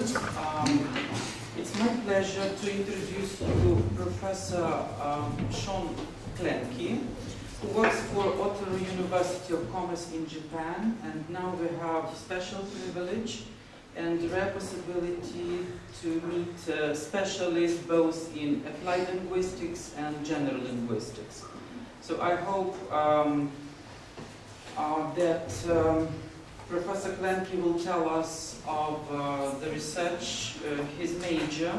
It's my pleasure to introduce you Professor Shawn Clankie, who works for Otaru University of Commerce in Japan, and now we have special privilege and rare possibility to meet specialists both in applied linguistics and general linguistics. So I hope that Professor Clankie will tell us of the research, his major,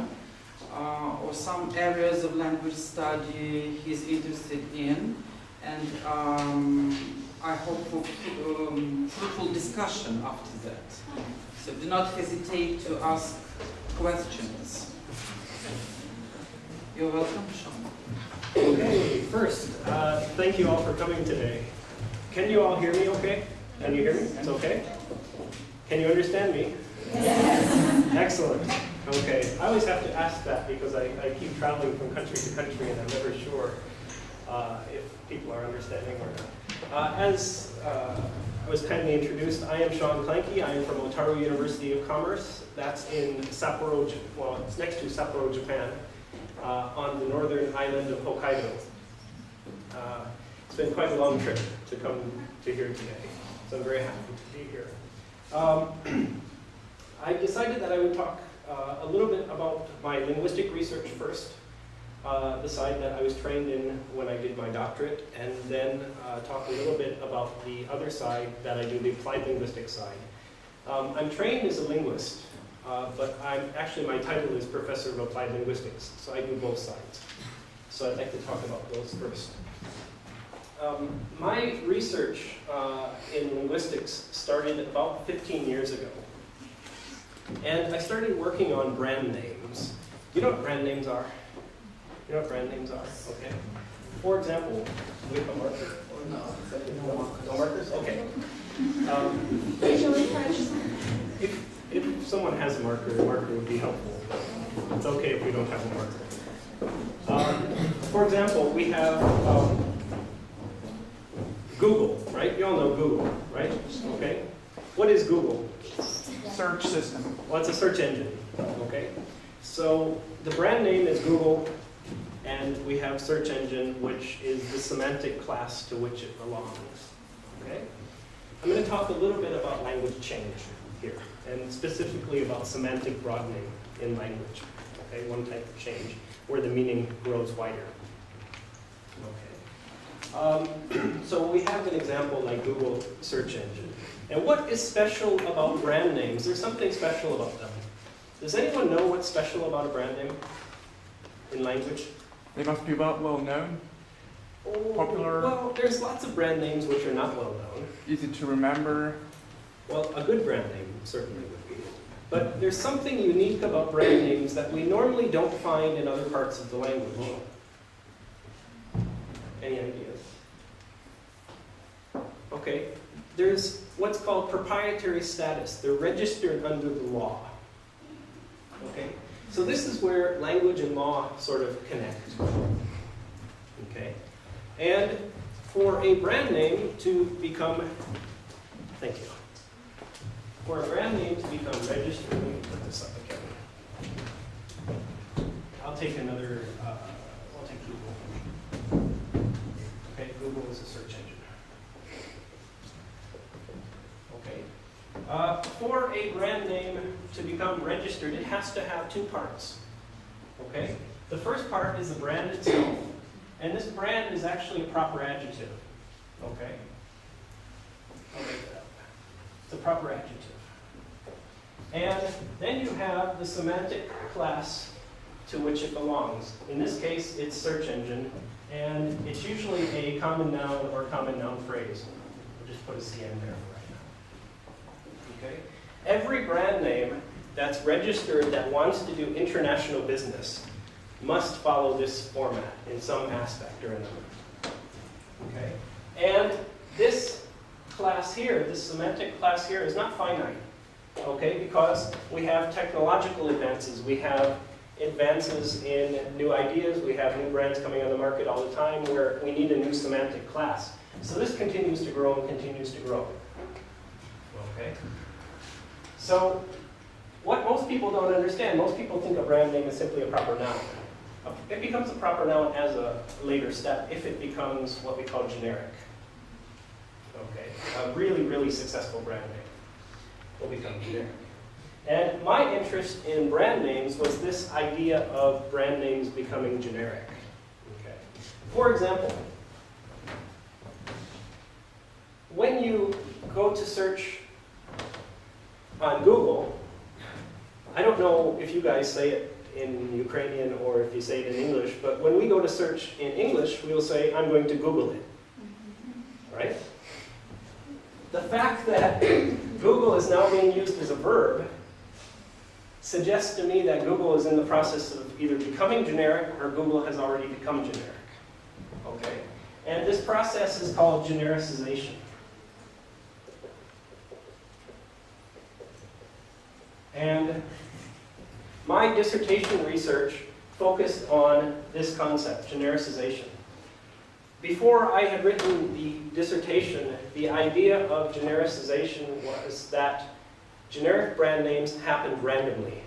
or some areas of language study he's interested in, and I hope for fruitful discussion after that. So do not hesitate to ask questions. You're welcome, Shawn. Okay, first, thank you all for coming today. Can you all hear me okay? Can you hear me? It's okay? Can you understand me? Yes. Excellent. Okay. I always have to ask that because I keep traveling from country to country and I'm never sure if people are understanding or not. As I was kindly introduced, I am Shawn Clankie. I am from Otaru University of Commerce. That's in Sapporo, well, it's next to Sapporo, Japan, on the northern island of Hokkaido. It's been quite a long trip to come to here today, so I'm very happy to be here. I decided that I would talk a little bit about my linguistic research first, the side that I was trained in when I did my doctorate, and then talk a little bit about the other side that I do, the applied linguistics side. I'm trained as a linguist, but actually my title is Professor of Applied Linguistics, so I do both sides. So I'd like to talk about those first. My research in linguistics started about 15 years ago. And I started working on brand names. You know what brand names are? You know what brand names are? Okay. For example, we have a marker? Or no? No markers? Okay. If someone has a marker would be helpful. It's okay if we don't have a marker. For example, we have Google, right? You all know Google, right? Okay. What is Google? Search system. Well, it's a search engine, okay? So the brand name is Google, and we have search engine, which is the semantic class to which it belongs, okay? I'm going to talk a little bit about language change here, and specifically about semantic broadening in language, okay? One type of change where the meaning grows wider. So we have an example like Google search engine. And what is special about brand names? There's something special about them. Does anyone know what's special about a brand name in language? They must be well known, popular. Well, there's lots of brand names which are not well known. Easy to remember. Well, a good brand name certainly would be. But there's something unique about brand names that we normally don't find in other parts of the language. Any ideas? Okay, there's what's called proprietary status. They're registered under the law. Okay, so this is where language and law sort of connect. Okay, and for a brand name to become, thank you. For a brand name to become registered, let me put this up again. I'll take another, I'll take Google. Okay, Google is a search engine. Okay. For a brand name to become registered, it has to have two parts. Okay? The first part is the brand itself, and this brand is actually a proper adjective. Okay? I'll make that up. It's a proper adjective. And then you have the semantic class to which it belongs. In this case, it's search engine, and it's usually a common noun or common noun phrase. We'll just put a CN there for right now. Okay? Every brand name that's registered that wants to do international business must follow this format in some aspect or another. Okay? And this class here, this semantic class here, is not finite. Okay? Because we have technological advances. We have advances in new ideas. We have new brands coming on the market all the time where we need a new semantic class. So this continues to grow and continues to grow. Okay? So what most people don't understand, most people think a brand name is simply a proper noun. It becomes a proper noun as a later step if it becomes what we call generic. Okay, a really, really successful brand name will become generic. And my interest in brand names was this idea of brand names becoming generic. Okay. For example, when you go to search on Google, I don't know if you guys say it in Ukrainian or if you say it in English, but when we go to search in English, we'll say, I'm going to Google it. Right? The fact that Google is now being used as a verb suggests to me that Google is in the process of either becoming generic or Google has already become generic. Okay? And this process is called genericization. And my dissertation research focused on this concept, genericization. Before I had written the dissertation, the idea of genericization was that generic brand names happened randomly.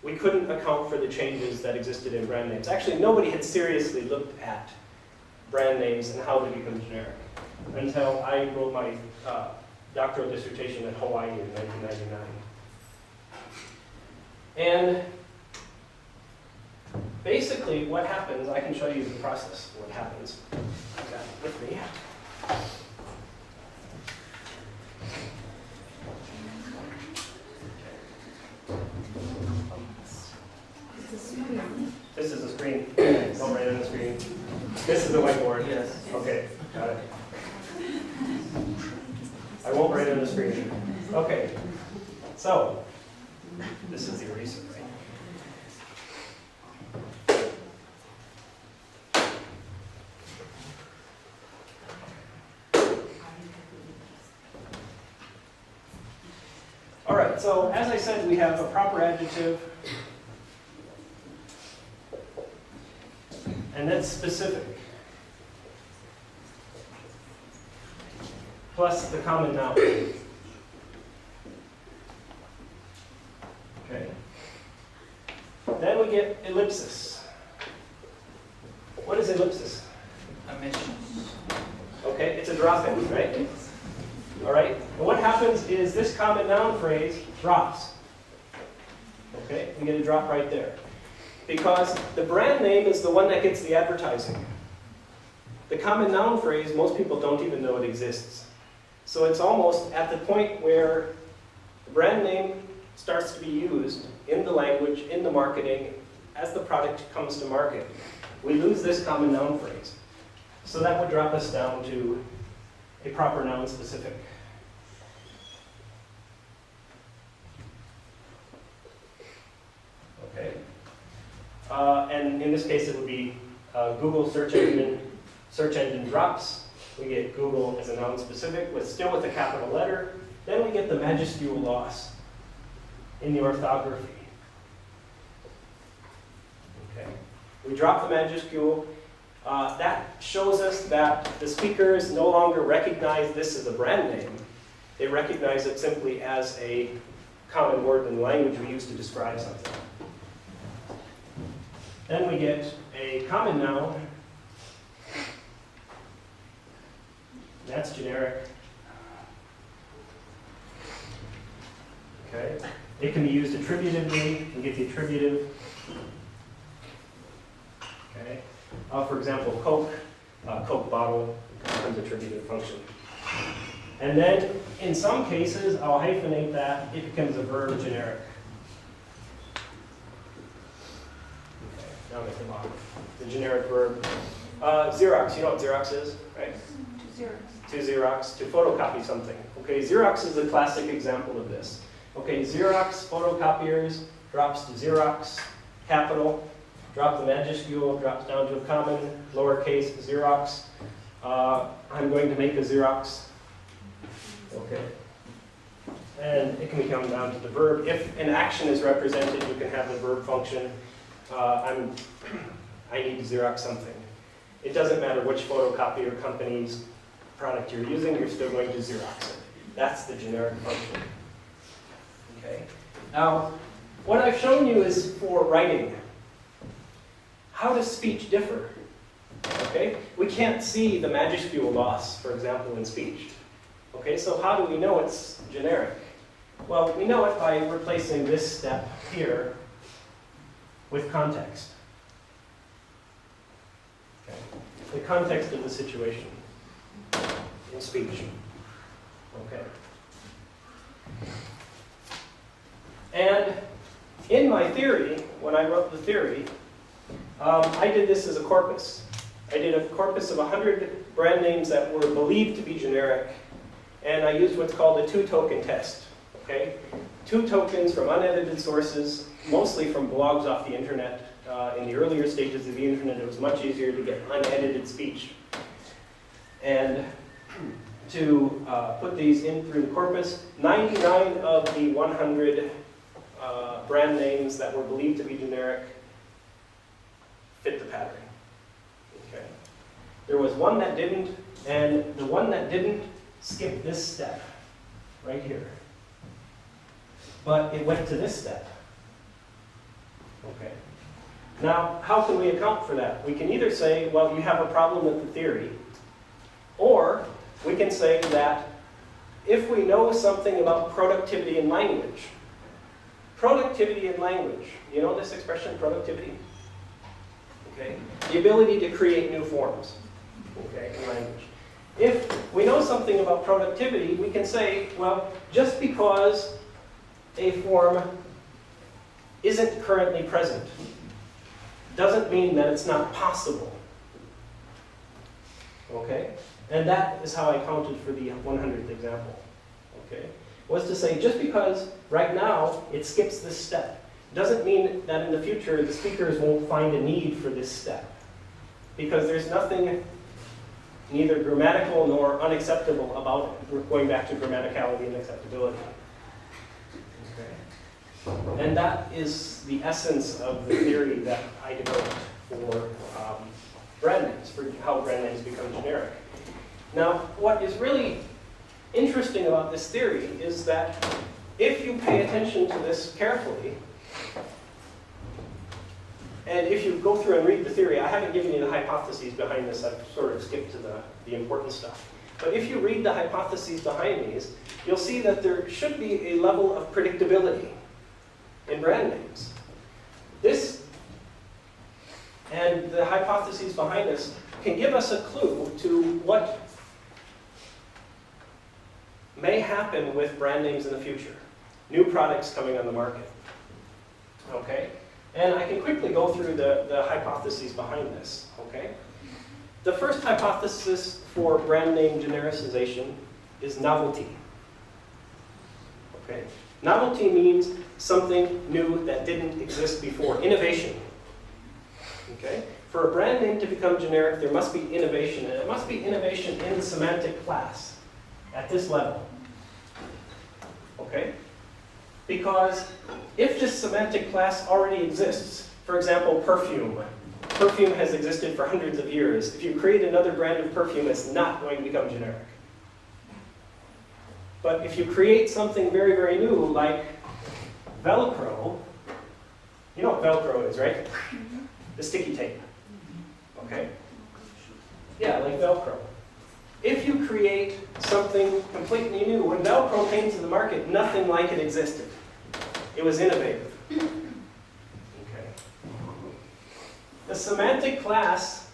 We couldn't account for the changes that existed in brand names. Actually, nobody had seriously looked at brand names and how they become generic until I wrote my doctoral dissertation at Hawaii in 1999. And basically what happens, I can show you the process of what happens. I've got it with me. This is a screen. Don't write on the screen. This is the whiteboard. Yes. Okay, got it. I won't write on the screen. Okay, so this is the eraser, right? All right, so as I said, we have a proper adjective, and that's specific, plus the common noun. Okay. Then we get ellipsis. What is ellipsis? Emissions. Okay, it's a drop-in, right? All right, and what happens is this common noun phrase drops. Okay, we get a drop right there. Because the brand name is the one that gets the advertising. The common noun phrase, most people don't even know it exists. So it's almost at the point where the brand name starts to be used in the language, in the marketing, as the product comes to market. We lose this common noun phrase. So that would drop us down to a proper noun specific. Okay. And in this case, it would be Google search engine drops. We get Google as a noun specific, still with a capital letter. Then we get the majuscule loss in the orthography. Okay. We drop the majuscule. That shows us that the speakers no longer recognize this as a brand name. They recognize it simply as a common word in the language we use to describe something. Then we get a common noun. That's generic. Okay. It can be used attributively. You get the attributive. Okay. For example, Coke, Coke bottle becomes attributive function. And then, in some cases, I'll hyphenate that. It becomes a verb generic. Okay. Down at the bottom, the generic verb. Xerox. You know what Xerox is, right? To Xerox, to photocopy something. Okay, Xerox is a classic example of this. Okay, Xerox, photocopiers, drops to Xerox, capital, drop the majuscule, drops down to a common, lowercase, Xerox. I'm going to make a Xerox. Okay. And it can come down to the verb. If an action is represented, you can have the verb function. I need to Xerox something. It doesn't matter which photocopier company's product you're using, you're still going to Xerox it. That's the generic function. Okay. Now, what I've shown you is for writing. How does speech differ? Okay, we can't see the majuscule loss, for example, in speech. Okay, so how do we know it's generic? Well, we know it by replacing this step here with context. Okay. The context of the situation in speech. Okay. And in my theory, when I wrote the theory, I did this as a corpus. I did a corpus of 100 brand names that were believed to be generic, and I used what's called a 2-token test. Okay? 2 tokens from unedited sources, mostly from blogs off the internet. In the earlier stages of the internet, it was much easier to get unedited speech. And to put these in through the corpus, 99 of the 100 brand names that were believed to be generic fit the pattern. Okay. There was one that didn't, and the one that didn't skipped this step right here. But it went to this step. Okay. Now, how can we account for that? We can either say, well, you have a problem with the theory, or we can say that if we know something about productivity in language, you know this expression, productivity? Okay. The ability to create new forms, okay, in language. If we know something about productivity, we can say, well, just because a form isn't currently present doesn't mean that it's not possible. Okay? And that is how I counted for the 100th example. Okay? Was to say, just because right now it skips this step doesn't mean that in the future the speakers won't find a need for this step. Because there's nothing neither grammatical nor unacceptable about it. We're going back to grammaticality and acceptability. Okay. And that is the essence of the theory that I developed for brand names, for how brand names become generic. Now, what is really interesting about this theory is that if you pay attention to this carefully, and if you go through and read the theory, I haven't given you the hypotheses behind this, I've sort of skipped to the important stuff. But if you read the hypotheses behind these, you'll see that there should be a level of predictability in brand names. This and the hypotheses behind this can give us a clue to what may happen with brand names in the future. New products coming on the market. Okay? And I can quickly go through the hypotheses behind this. Okay? The first hypothesis for brand name genericization is novelty. Okay? Novelty means something new that didn't exist before. Innovation. Okay? For a brand name to become generic, there must be innovation, and it must be innovation in the semantic class at this level. Okay? Because if this semantic class already exists, for example, perfume. Perfume has existed for hundreds of years. If you create another brand of perfume, it's not going to become generic. But if you create something very, very new, like Velcro, you know what Velcro is, right? The sticky tape. Okay? Yeah, like Velcro. If you create something completely new, when Velcro came to the market, nothing like it existed. It was innovative. Okay. The semantic class,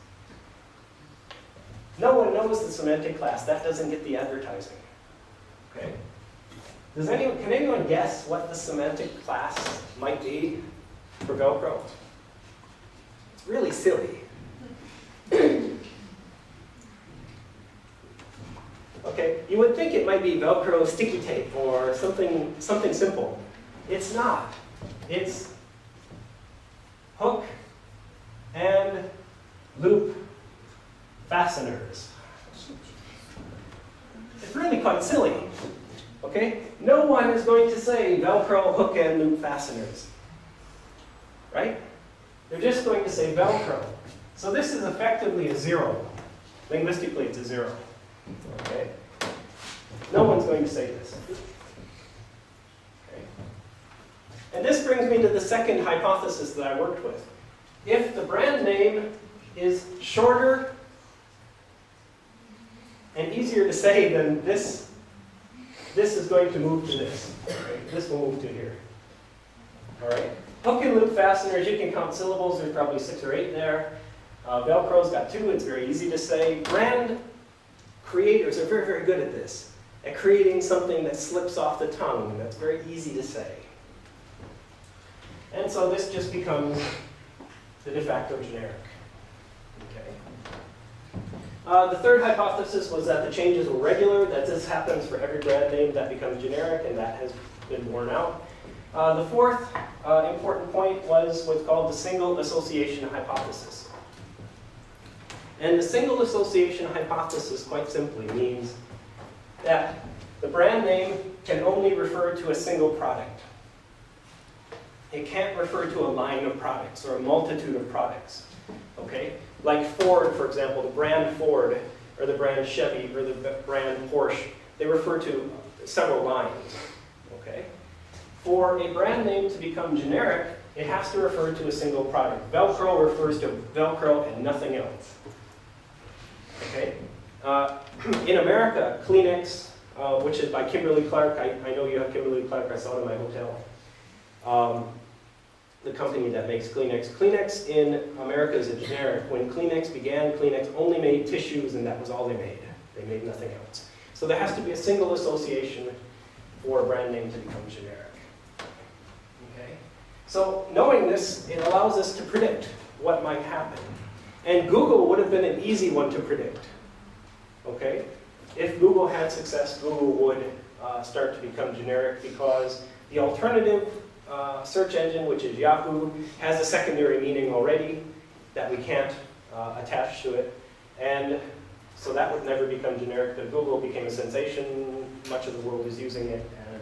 no one knows the semantic class. That doesn't get the advertising. Okay? Can anyone guess what the semantic class might be for Velcro? It's really silly. Okay, you would think it might be Velcro sticky tape or something simple. It's not. It's hook and loop fasteners. It's really quite silly. Okay? No one is going to say Velcro hook and loop fasteners. Right? They're just going to say Velcro. So this is effectively a 0. Linguistically, it's a 0. Okay? No one's going to say this. Okay? And this brings me to the second hypothesis that I worked with. If the brand name is shorter and easier to say than this is going to move to this. Right? This will move to here. All right. Hook and loop fasteners, you can count syllables. There's probably 6 or 8 there. Velcro's got 2. It's very easy to say. Brand creators are very, very good at this, at creating something that slips off the tongue and that's very easy to say. And so this just becomes the de facto generic. Okay. The third hypothesis was that the changes were regular, that this happens for every brand name that becomes generic, and that has been borne out. The fourth important point was what's called the single association hypothesis. And the single association hypothesis, quite simply, means that the brand name can only refer to a single product. It can't refer to a line of products or a multitude of products. Okay? Like Ford, for example, the brand Ford, or the brand Chevy, or the brand Porsche, they refer to several lines. Okay? For a brand name to become generic, it has to refer to a single product. Velcro refers to Velcro and nothing else. Okay? In America, Kleenex, which is by Kimberly-Clark, I know you have Kimberly-Clark, I saw it in my hotel. The company that makes Kleenex. Kleenex in America is a generic. When Kleenex began, Kleenex only made tissues and that was all they made. They made nothing else. So there has to be a single association for a brand name to become generic. Okay? So knowing this, it allows us to predict what might happen. And Google would have been an easy one to predict. Okay? If Google had success, Google would start to become generic because the alternative search engine, which is Yahoo, has a secondary meaning already that we can't attach to it. And so that would never become generic, but Google became a sensation. Much of the world is using it, and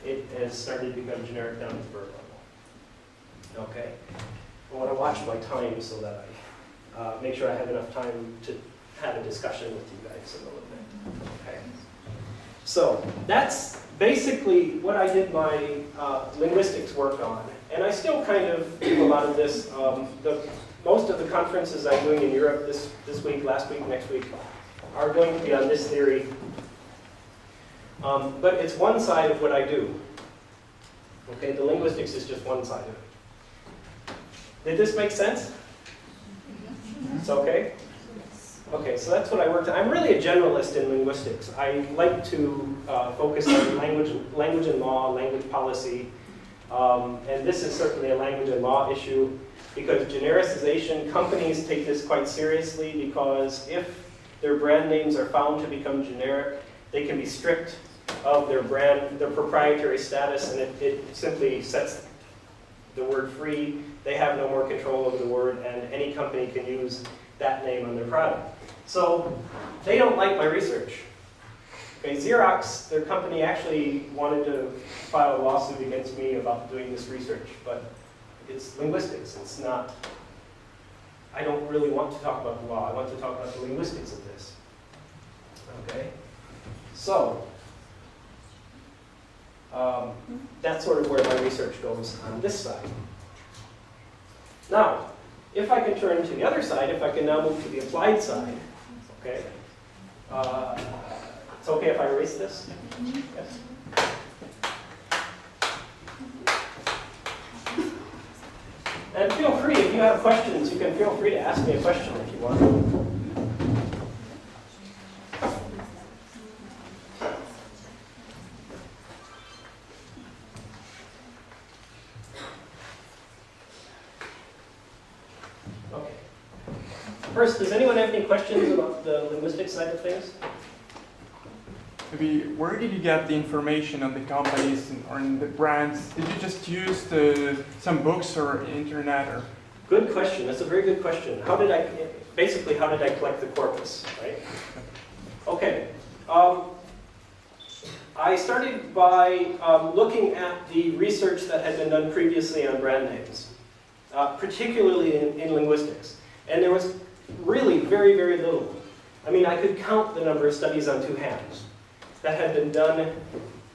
it has started to become generic down to the verb level. Okay? I want to watch my time so that I make sure I have enough time to have a discussion with you guys in a little bit. Okay? So that's basically what I did my linguistics work on. And I still kind of do a lot of this. Most of the conferences I'm doing in Europe this week, last week, next week, are going to be on this theory. But it's one side of what I do. Okay, the linguistics is just one side of it. Did this make sense? It's okay? Okay, so that's what I worked on. I'm really a generalist in linguistics. I like to focus on language and law, language policy, and this is certainly a language and law issue because genericization, companies take this quite seriously because if their brand names are found to become generic, they can be stripped of their proprietary status, and it simply sets the word free. They have no more control over the word, and any company can use that name on their product. So they don't like my research. Okay, Xerox, their company, actually wanted to file a lawsuit against me about doing this research, but it's linguistics. It's not, I don't really want to talk about the law. I want to talk about the linguistics of this. Okay, so that's sort of where my research goes on this side. Now, if I can turn to the other side, if I can now move to the applied side, okay? It's okay if I erase this? Yes. And feel free, if you have questions, you can feel free to ask me a question if you want. First, does anyone have any questions about the linguistic side of things? Maybe where did you get the information on the companies or on the brands? Did you just use some books or internet? Or? Good question. That's a very good question. Basically, how did I collect the corpus, right? Okay. I started by looking at the research that had been done previously on brand names, particularly in linguistics. And there was really very, very little. I mean, I could count the number of studies on 2 hands that had been done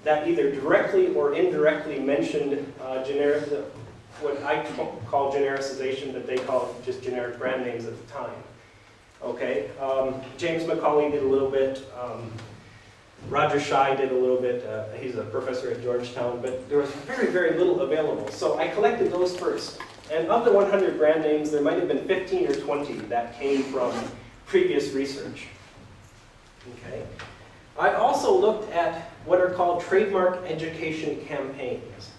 that either directly or indirectly mentioned what I call genericization, but they call just generic brand names at the time. Okay, James Macaulay did a little bit, Roger Shai did a little bit, he's a professor at Georgetown, but there was very, very little available. So I collected those first. And of the 100 brand names, there might have been 15 or 20 that came from previous research. Okay. I also looked at what are called trademark education campaigns.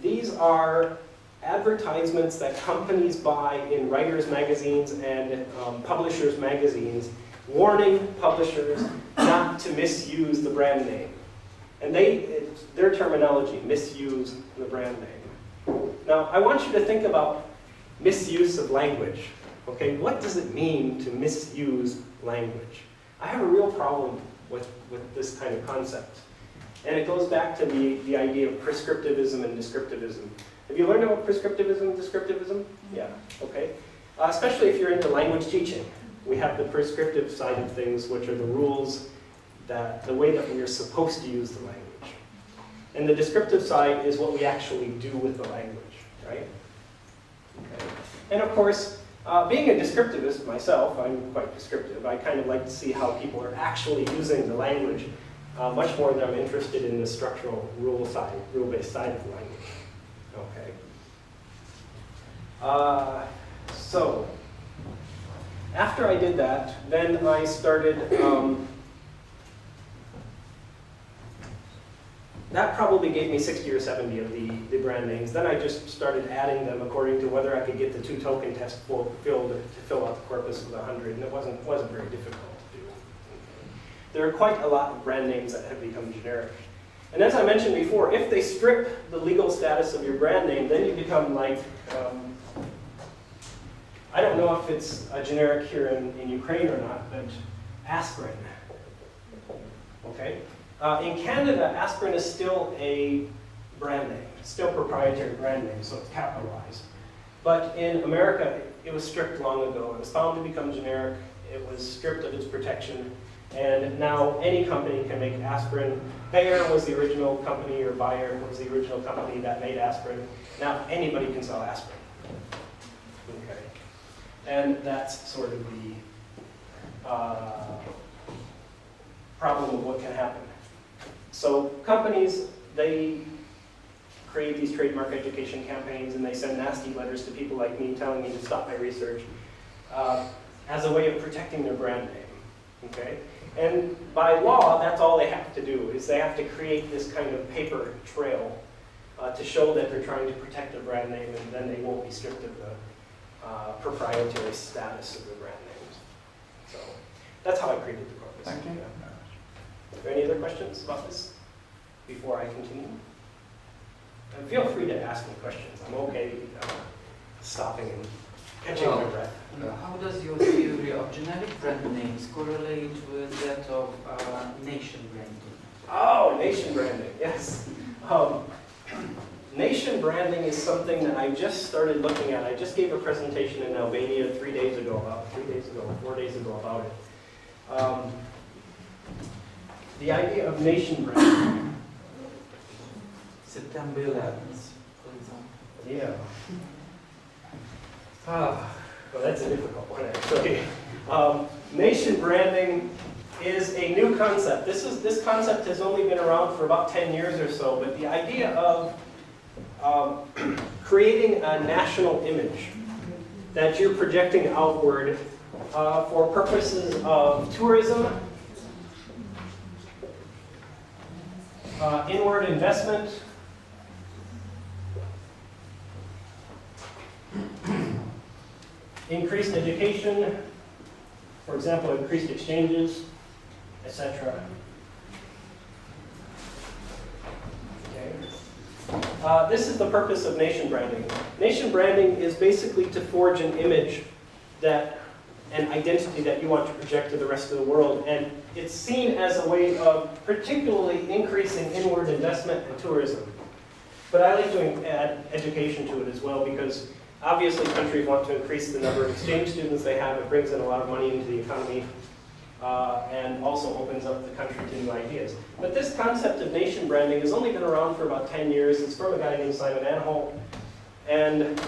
These are advertisements that companies buy in writers' magazines and publishers' magazines, warning publishers not to misuse the brand name. And it's their terminology, misuse the brand name. Now, I want you to think about misuse of language. Okay, what does it mean to misuse language? I have a real problem with this kind of concept. And it goes back to the idea of prescriptivism and descriptivism. Have you learned about prescriptivism and descriptivism? Yeah, okay. Especially if you're into language teaching. We have the prescriptive side of things, which are the rules, the way that we are supposed to use the language. And the descriptive side is what we actually do with the language, right? Okay. And of course, being a descriptivist myself, I'm quite descriptive. I kind of like to see how people are actually using the language much more than I'm interested in the structural rule-based side of the language. Okay. So, after I did that, then I started, that probably gave me 60 or 70 of the brand names. Then I just started adding them according to whether I could get the 2-token test filled to fill out the corpus with 100, and it wasn't very difficult to do. There are quite a lot of brand names that have become generic. And as I mentioned before, if they strip the legal status of your brand name, then you become like, I don't know if it's a generic here in Ukraine or not, but aspirin. Okay? In Canada, aspirin is still a brand name. It's still a proprietary brand name, so it's capitalized. But in America, it was stripped long ago. It was found to become generic. It was stripped of its protection. And now any company can make aspirin. Bayer was the original company, or Bayer was the original company that made aspirin. Now anybody can sell aspirin. Okay. And that's sort of the problem of what can happen. So companies, they create these trademark education campaigns and they send nasty letters to people like me telling me to stop my research as a way of protecting their brand name. Okay? And by law, that's all they have to do, is they have to create this kind of paper trail to show that they're trying to protect their brand name, and then they won't be stripped of the proprietary status of their brand names. So that's how I created the corpus. Thank you. Are there any other questions about this before I continue? And feel free to ask me questions. I'm okay stopping and catching my breath. How does your theory of generic brand names correlate with that of nation branding? Oh, nation branding, yes. Nation branding is something that I just started looking at. I just gave a presentation in Albania 4 days ago about it. The idea of nation branding. September 11th, for example. Yeah. Well, that's a difficult one, actually. Nation branding is a new concept. This concept has only been around for about 10 years or so, but the idea of creating a national image that you're projecting outward for purposes of tourism, inward investment, increased education, for example, increased exchanges, etc. Okay. This is the purpose of nation branding. Nation branding is basically to forge an image an identity that you want to project to the rest of the world, and it's seen as a way of particularly increasing inward investment and tourism. But I like to add education to it as well, because obviously countries want to increase the number of exchange students they have. It brings in a lot of money into the economy. and also opens up the country to new ideas. But this concept of nation branding has only been around for about 10 years. It's from a guy named Simon Anholt. And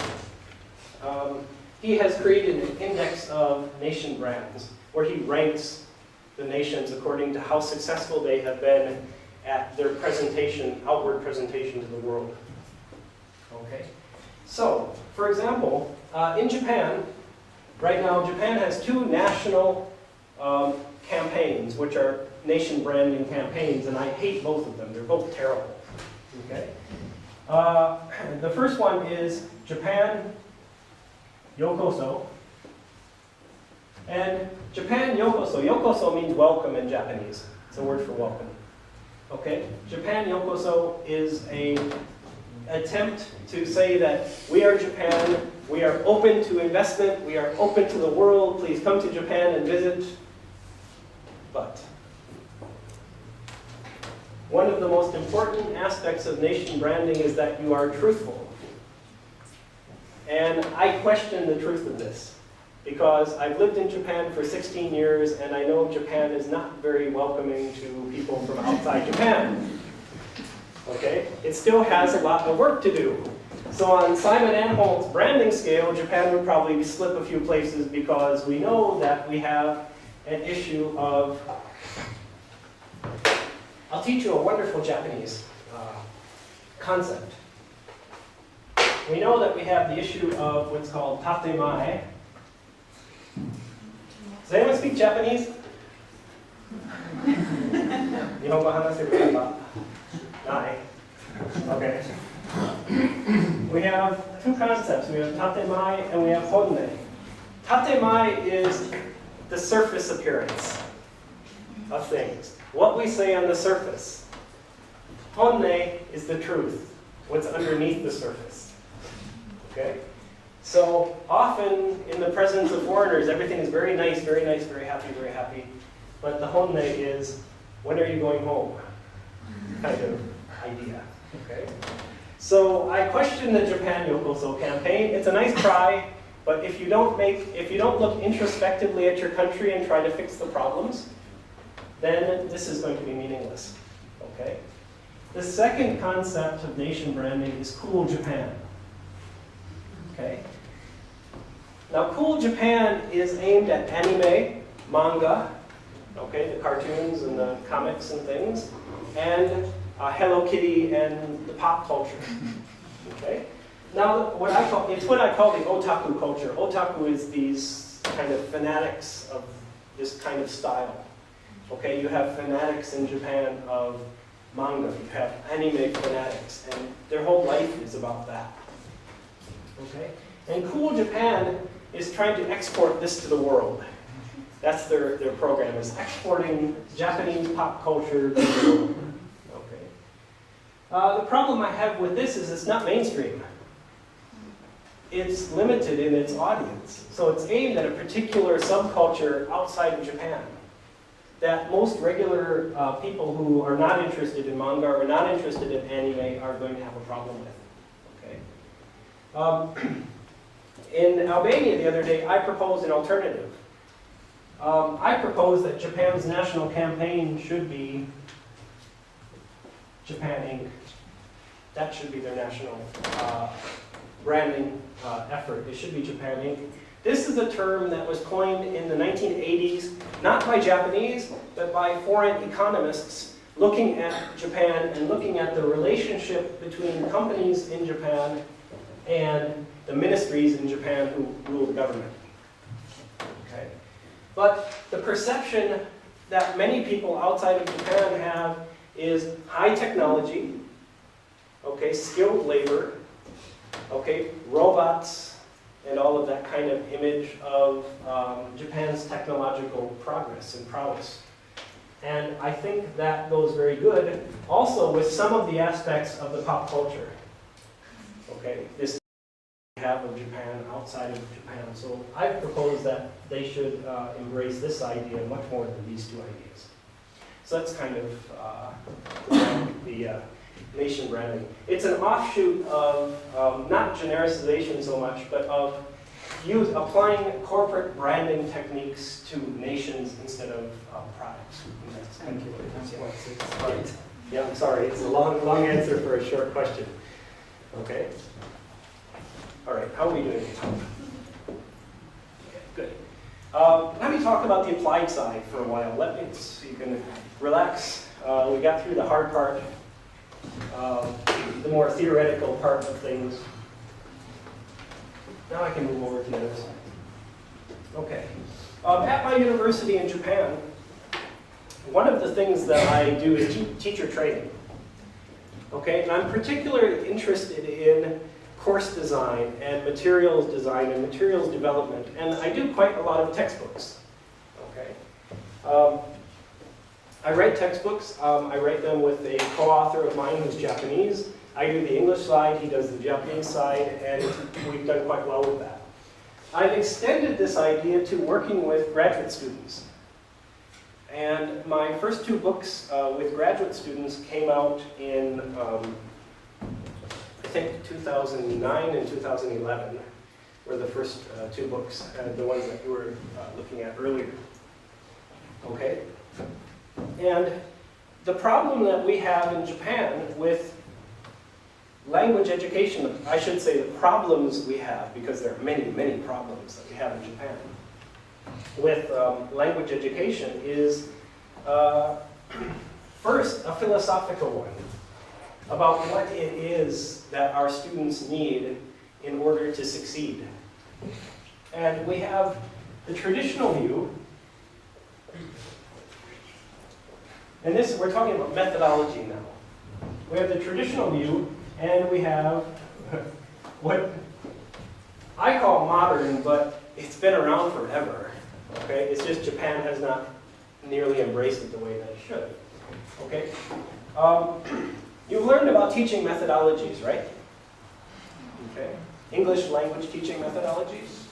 he has created an index of nation brands where he ranks the nations according to how successful they have been at their presentation, outward presentation to the world. Okay? So, for example, in Japan, right now, Japan has 2 national campaigns, which are nation branding campaigns, and I hate both of them. They're both terrible. Okay? The first one is Japan Yokoso. And Japan Yokoso. Yokoso means welcome in Japanese. It's a word for welcome. Okay? Japan Yokoso is an attempt to say that we are Japan, we are open to investment, we are open to the world, please come to Japan and visit. But one of the most important aspects of nation branding is that you are truthful. And I question the truth of this, because I've lived in Japan for 16 years, and I know Japan is not very welcoming to people from outside Japan. Okay? It still has a lot of work to do. So on Simon Anholt's branding scale, Japan would probably slip a few places because we know that we have an issue of... I'll teach you a wonderful Japanese concept. We know that we have the issue of what's called tatemae. Does anyone speak Japanese? 日本語話せる方? Nai. Okay. We have 2 concepts. We have tatemae and we have honne. Tatemae is the surface appearance of things. What we say on the surface. Honne is the truth. What's underneath the surface. Okay? So often in the presence of foreigners, everything is very nice, very happy, very happy. But the honne is, when are you going home? Kind of idea. Okay? So I question the Japan Yokoso campaign. It's a nice try, but if you don't look introspectively at your country and try to fix the problems, then this is going to be meaningless. Okay? The second concept of nation branding is cool Japan. Okay? Now, cool Japan is aimed at anime, manga, okay, the cartoons and the comics and things, and Hello Kitty and the pop culture. Okay? Now, it's what I call the otaku culture. Otaku is these kind of fanatics of this kind of style. Okay, you have fanatics in Japan of manga, you have anime fanatics, and their whole life is about that. Okay? And Cool Japan is trying to export this to the world. That's their program, is exporting Japanese pop culture to the world. Okay. The problem I have with this is it's not mainstream. It's limited in its audience. So it's aimed at a particular subculture outside of Japan that most regular people who are not interested in manga or not interested in anime are going to have a problem with. Okay. In Albania the other day, I proposed an alternative. I proposed that Japan's national campaign should be Japan Inc. That should be their national branding effort. It should be Japan Inc. This is a term that was coined in the 1980s, not by Japanese, but by foreign economists looking at Japan and looking at the relationship between companies in Japan and the ministries in Japan who rule the government. Okay. But the perception that many people outside of Japan have is high technology, okay, skilled labor, okay, robots, and all of that kind of image of Japan's technological progress and prowess. And I think that goes very good also with some of the aspects of the pop culture. Okay, this we have of Japan outside of Japan. So I propose that they should embrace this idea much more than these 2 ideas. So that's kind of the nation branding. It's an offshoot of not genericization so much, but of applying corporate branding techniques to nations instead of products. That's kind of what it is. Right. Yeah, I'm sorry. It's a long answer for a short question. Okay. All right. How are we doing? Okay, good. Let me talk about the applied side for a while. So you can relax. We got through the hard part, the more theoretical part of things. Now I can move over to the other side. Okay. At my university in Japan, one of the things that I do is teacher training. Okay, and I'm particularly interested in course design and materials development, and I do quite a lot of textbooks. Okay. I write textbooks. I write them with a co-author of mine who's Japanese. I do the English side, he does the Japanese side, and we've done quite well with that. I've extended this idea to working with graduate students. And my first two books with graduate students came out in, I think, 2009 and 2011 were the first two books, the ones that you were looking at earlier. Okay? And the problem that we have in Japan with language education, I should say the problems we have, because there are many, many problems that we have in Japan with language education is, first, a philosophical one about what it is that our students need in order to succeed. And we have the traditional view, and this, we're talking about methodology now. We have the traditional view, and we have what I call modern, but it's been around forever. Okay, it's just Japan has not nearly embraced it the way that it should. Okay, you've learned about teaching methodologies, right? Okay, English language teaching methodologies.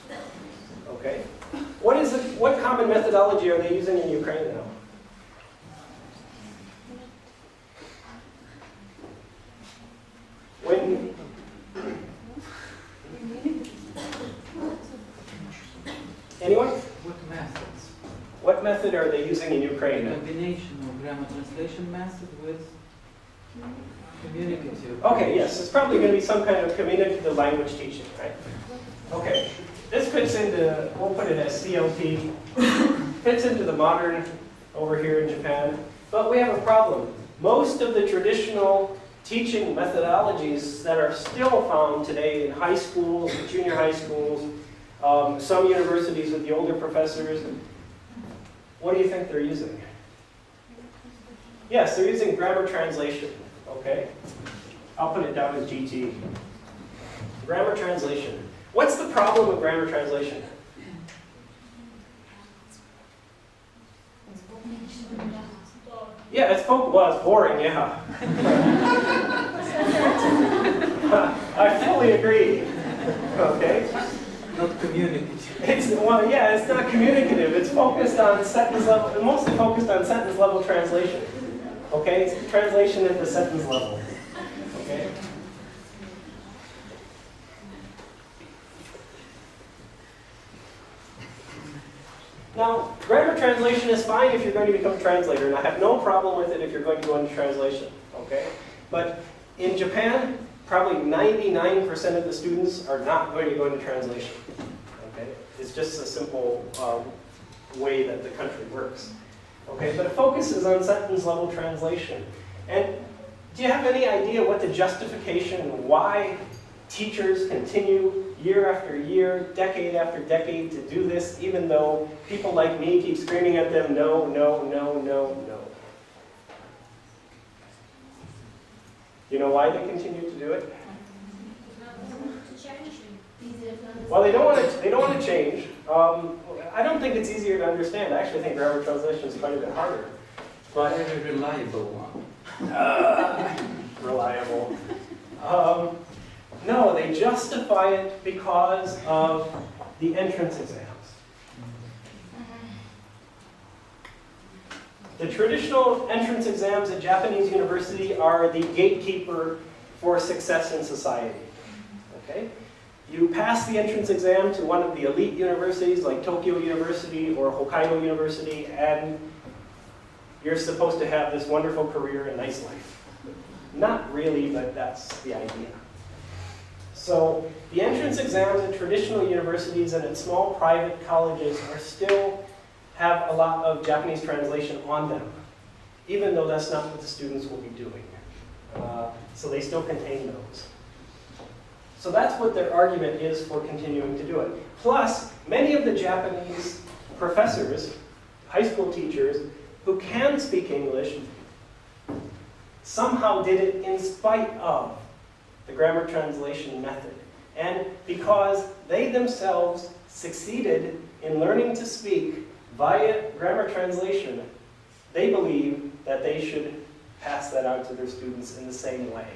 Okay, what common methodology are they using in Ukraine now? Anyone? What methods? What method are they using in Ukraine? A combination of grammar translation method with communicative. Okay, yes, it's probably going to be some kind of communicative language teaching, right? Okay, this fits into, we'll put it as CLT, fits into the modern over here in Japan, but we have a problem. Most of the traditional teaching methodologies that are still found today in high schools, junior high schools, some universities with the older professors, what do you think they're using? Yes, they're using grammar translation, okay? I'll put it down as GT. Grammar translation. What's the problem with grammar translation? Yeah, it's boring, yeah. I fully agree. Okay? Not communicative. It's not communicative. It's focused on sentence level, mostly focused on sentence level translation. Okay? It's translation at the sentence level. Okay? Now, grammar translation is fine if you're going to become a translator, and I have no problem with it if you're going to go into translation, okay? But in Japan, probably 99% of the students are not going to go into translation, okay? It's just a simple way that the country works, okay? But it focuses on sentence-level translation. And do you have any idea what the justification, why teachers continue year after year, decade after decade to do this, even though people like me keep screaming at them, no, no, no, no, no. You know why they continue to do it? Well, they don't want to change. I don't think it's easier to understand. I actually think grammar translation is quite a bit harder. But a very reliable one. Reliable. No, they justify it because of the entrance exams. The traditional entrance exams at Japanese university are the gatekeeper for success in society. Okay? You pass the entrance exam to one of the elite universities like Tokyo University or Hokkaido University, and you're supposed to have this wonderful career and nice life. Not really, but that's the idea. So the entrance exams at traditional universities and at small private colleges are still have a lot of Japanese translation on them, even though that's not what the students will be doing. So they still contain those. So that's what their argument is for continuing to do it. Plus, many of the Japanese professors, high school teachers, who can speak English, somehow did it in spite of the grammar translation method. And because they themselves succeeded in learning to speak via grammar translation, they believe that they should pass that out to their students in the same way.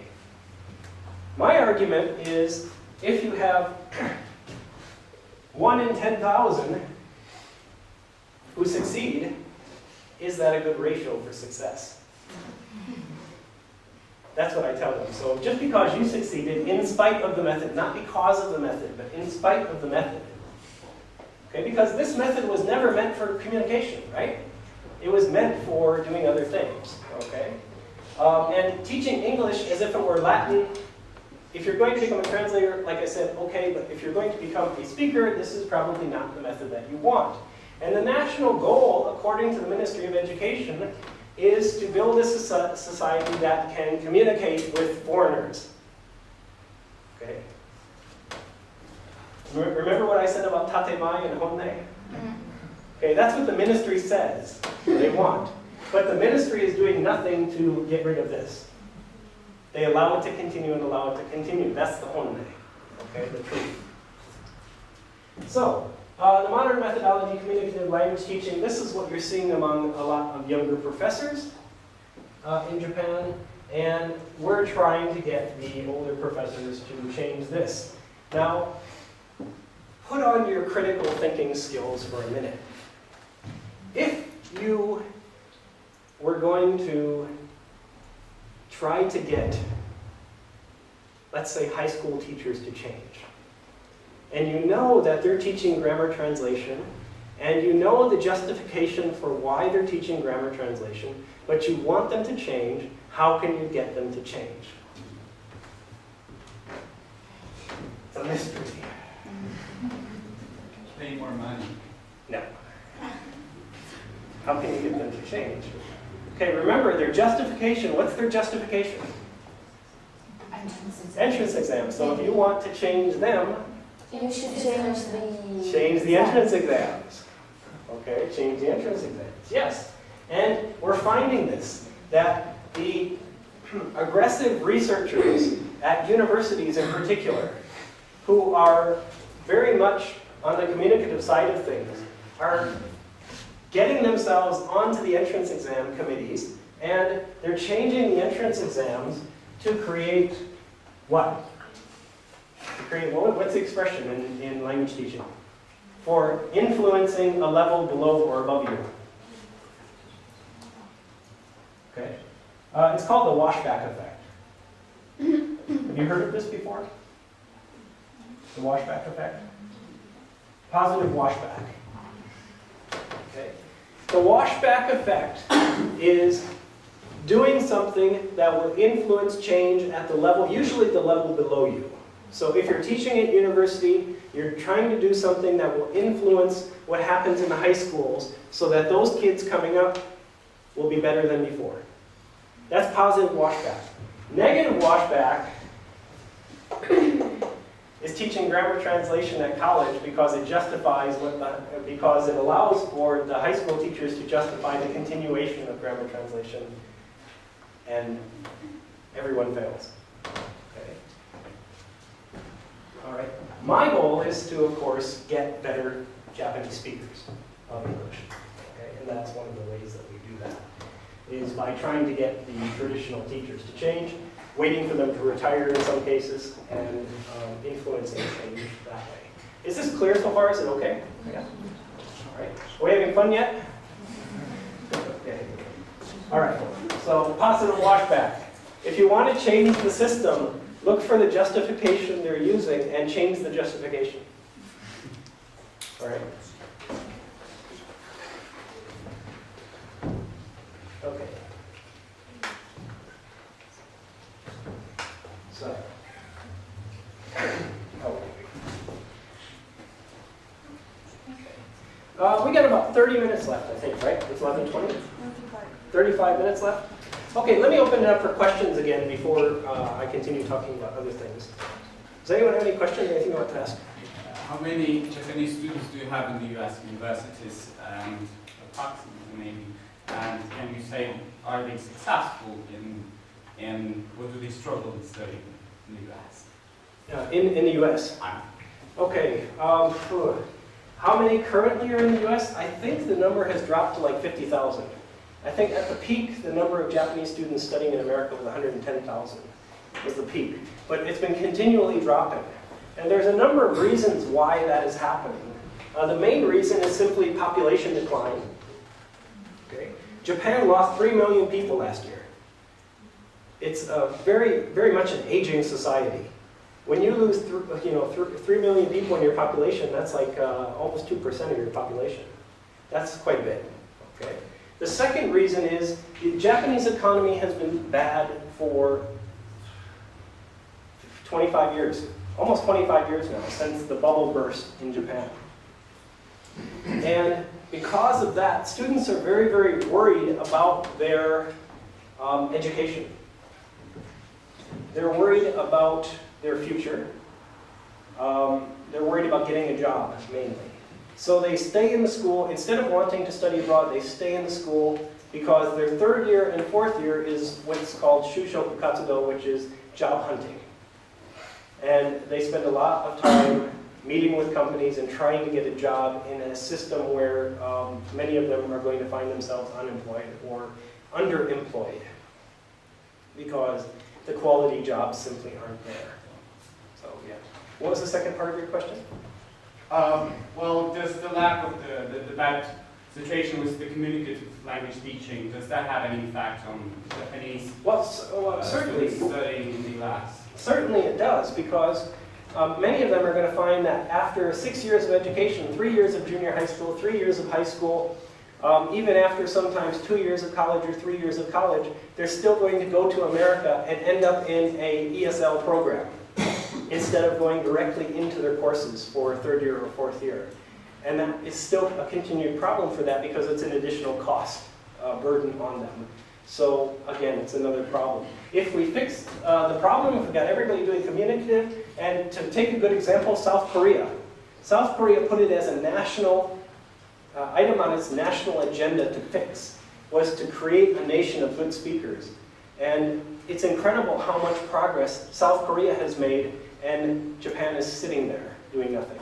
My argument is, if you have 1 in 10,000 who succeed, is that a good ratio for success? That's what I tell them. So just because you succeeded in spite of the method, not because of the method, but in spite of the method. Okay, because this method was never meant for communication, right? It was meant for doing other things, okay? And teaching English as if it were Latin, if you're going to become a translator, like I said, okay, but if you're going to become a speaker, this is probably not the method that you want. And the national goal, according to the Ministry of Education, is to build a society that can communicate with foreigners. Okay? Remember what I said about tatemai and honne? Okay, that's what the ministry says they want. But the ministry is doing nothing to get rid of this. They allow it to continue and allow it to continue. That's the honne, okay, the truth. So, the modern methodology, communicative language teaching, this is what you're seeing among a lot of younger professors in Japan, and we're trying to get the older professors to change this. Now, put on your critical thinking skills for a minute. If you were going to try to get, let's say, high school teachers to change, and you know that they're teaching grammar translation, and you know the justification for why they're teaching grammar translation, but you want them to change, how can you get them to change? It's a mystery. Pay more money. No. How can you get them to change? Okay, remember their justification. What's their justification? Entrance exam. So if you want to change them, you should change the entrance exams. Okay, change the entrance exams. Yes. And we're finding this, that the aggressive researchers at universities in particular, who are very much on the communicative side of things, are getting themselves onto the entrance exam committees, and they're changing the entrance exams to create what? To create, what's the expression in language teaching? For influencing a level below or above you. Okay. It's called the washback effect. Have you heard of this before? The washback effect? Positive washback. Okay. The washback effect is doing something that will influence change at the level, usually the level below you. So if you're teaching at university, you're trying to do something that will influence what happens in the high schools so that those kids coming up will be better than before. That's positive washback. Negative washback is teaching grammar translation at college because it justifies because it allows for the high school teachers to justify the continuation of grammar translation, and everyone fails. Okay. All right. My goal is to, of course, get better Japanese speakers of English, okay? And that's one of the ways that we do that, is by trying to get the traditional teachers to change, waiting for them to retire in some cases, and influencing change that way. Is this clear so far? Is it okay? Yeah. All right. Are we having fun yet? Okay. All right. So positive washback. If you want to change the system, Look for the justification they're using and change the justification. All right. Okay. So. We got about 30 minutes left, I think, right? It's 11:20? 35 minutes left? Okay, let me open it up for questions again before I continue talking about other things. Does anyone have any questions, anything you want to ask? How many Japanese students do you have in the US universities, approximately maybe? And can you say, are they successful in what do they struggle with studying in the US? In the US? Okay. How many currently are in the US? I think the number has dropped to like 50,000. I think at the peak, the number of Japanese students studying in America was 110,000, was the peak. But it's been continually dropping. And there's a number of reasons why that is happening. The main reason is simply population decline. Okay. Japan lost 3 million people last year. It's very, very much an aging society. When you lose 3 million people in your population, that's like almost 2% of your population. That's quite a bit. Okay. The second reason is the Japanese economy has been bad for 25 years, almost 25 years now, since the bubble burst in Japan. And because of that, students are very, very worried about their education. They're worried about their future. They're worried about getting a job, mainly. So they stay in the school. Instead of wanting to study abroad, they stay in the school because their third year and fourth year is what's called shushoku katsudo, which is job hunting. And they spend a lot of time meeting with companies and trying to get a job in a system where many of them are going to find themselves unemployed or underemployed because the quality jobs simply aren't there. So yeah. What was the second part of your question? Well, does the lack of the bad situation with the communicative language teaching, does that have any effect on Japanese certainly studying in the US? Certainly it does, because many of them are going to find that after 6 years of education, 3 years of junior high school, 3 years of high school, even after sometimes 2 years of college or 3 years of college, they're still going to go to America and end up in a ESL program instead of going directly into their courses for third year or fourth year. And that is still a continued problem for that because it's an additional cost burden on them. So again, it's another problem. If we fix the problem, if we got everybody doing communicative, and to take a good example, South Korea. South Korea put it as a national item on its national agenda to fix, was to create a nation of good speakers. And it's incredible how much progress South Korea has made, and Japan is sitting there doing nothing.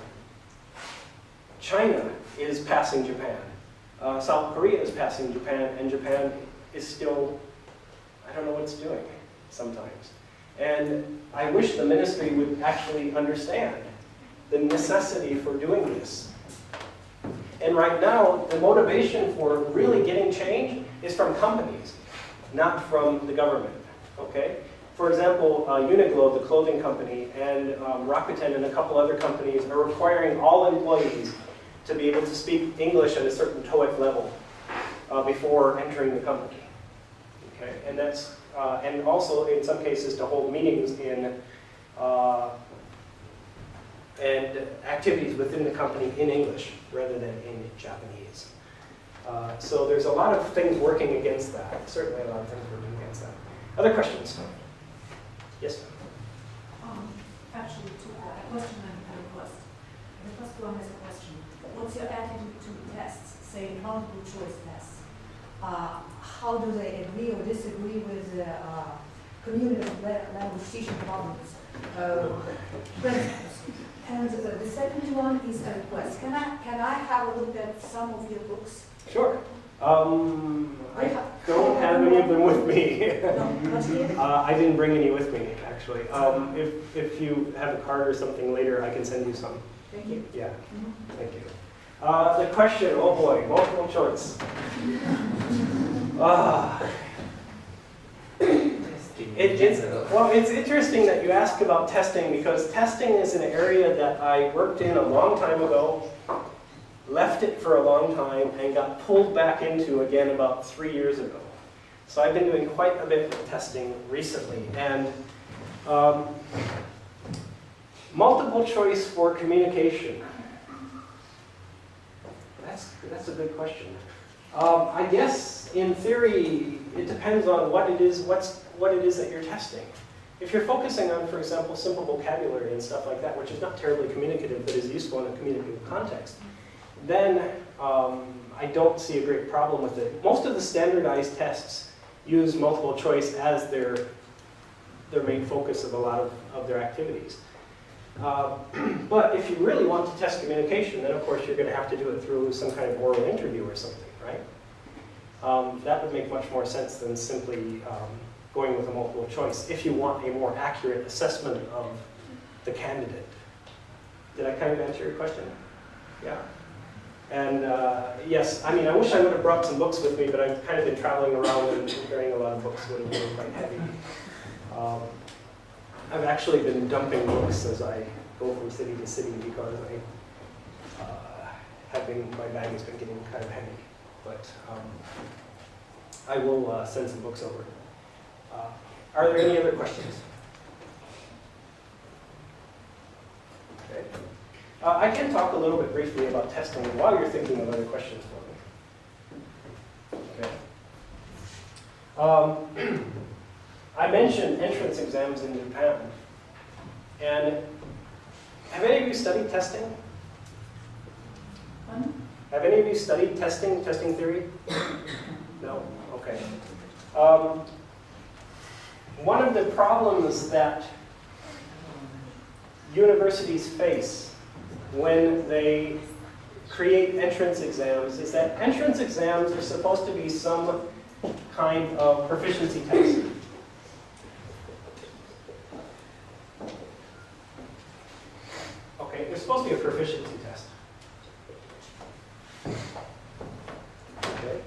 China is passing Japan. South Korea is passing Japan, and Japan is still, I don't know what it's doing sometimes. And I wish the ministry would actually understand the necessity for doing this. And right now, the motivation for really getting change is from companies, not from the government, okay? For example, Uniqlo, the clothing company, and Rakuten and a couple other companies are requiring all employees to be able to speak English at a certain TOEIC level before entering the company. Okay, and that's and also in some cases to hold meetings in and activities within the company in English rather than in Japanese. So there's a lot of things working against that. Certainly a lot of things working against that. Other questions? Yes. Actually, a question and a request. The first one is a question. What's your attitude to tests, say multiple choice tests? How do they agree or disagree with communicative language teaching problems principles? And the second one is a request. Can I have a look at some of your books? Sure. I don't have any of them with me. I didn't bring any with me, actually. If you have a card or something later, I can send you some. Thank you. Yeah, thank you. The question, oh boy, multiple choice. It's interesting that you ask about testing, because testing is an area that I worked in a long time ago, left it for a long time, and got pulled back into again about 3 years ago. So I've been doing quite a bit of testing recently. And multiple choice for communication. That's a good question. I guess in theory it depends on what it is that you're testing. If you're focusing on, for example, simple vocabulary and stuff like that, which is not terribly communicative but is useful in a communicative context, then I don't see a great problem with it. Most of the standardized tests use multiple choice as their main focus of a lot of their activities. But if you really want to test communication, then of course you're going to have to do it through some kind of oral interview or something, right? That would make much more sense than simply going with a multiple choice if you want a more accurate assessment of the candidate. Did I kind of answer your question? Yeah. And yes, I mean, I wish I would have brought some books with me, but I've kind of been traveling around and carrying a lot of books would have been quite heavy. I've actually been dumping books as I go from city to city because my bag has been getting kind of heavy. But I will send some books over. Are there any other questions? Okay. I can talk a little bit briefly about testing while you're thinking of other questions for me. Okay. I mentioned entrance exams in Japan. And have any of you studied testing? Have any of you studied testing theory? No? Okay. One of the problems that universities face when they create entrance exams is that entrance exams are supposed to be some kind of proficiency test. Okay, it's supposed to be a proficiency test. Okay.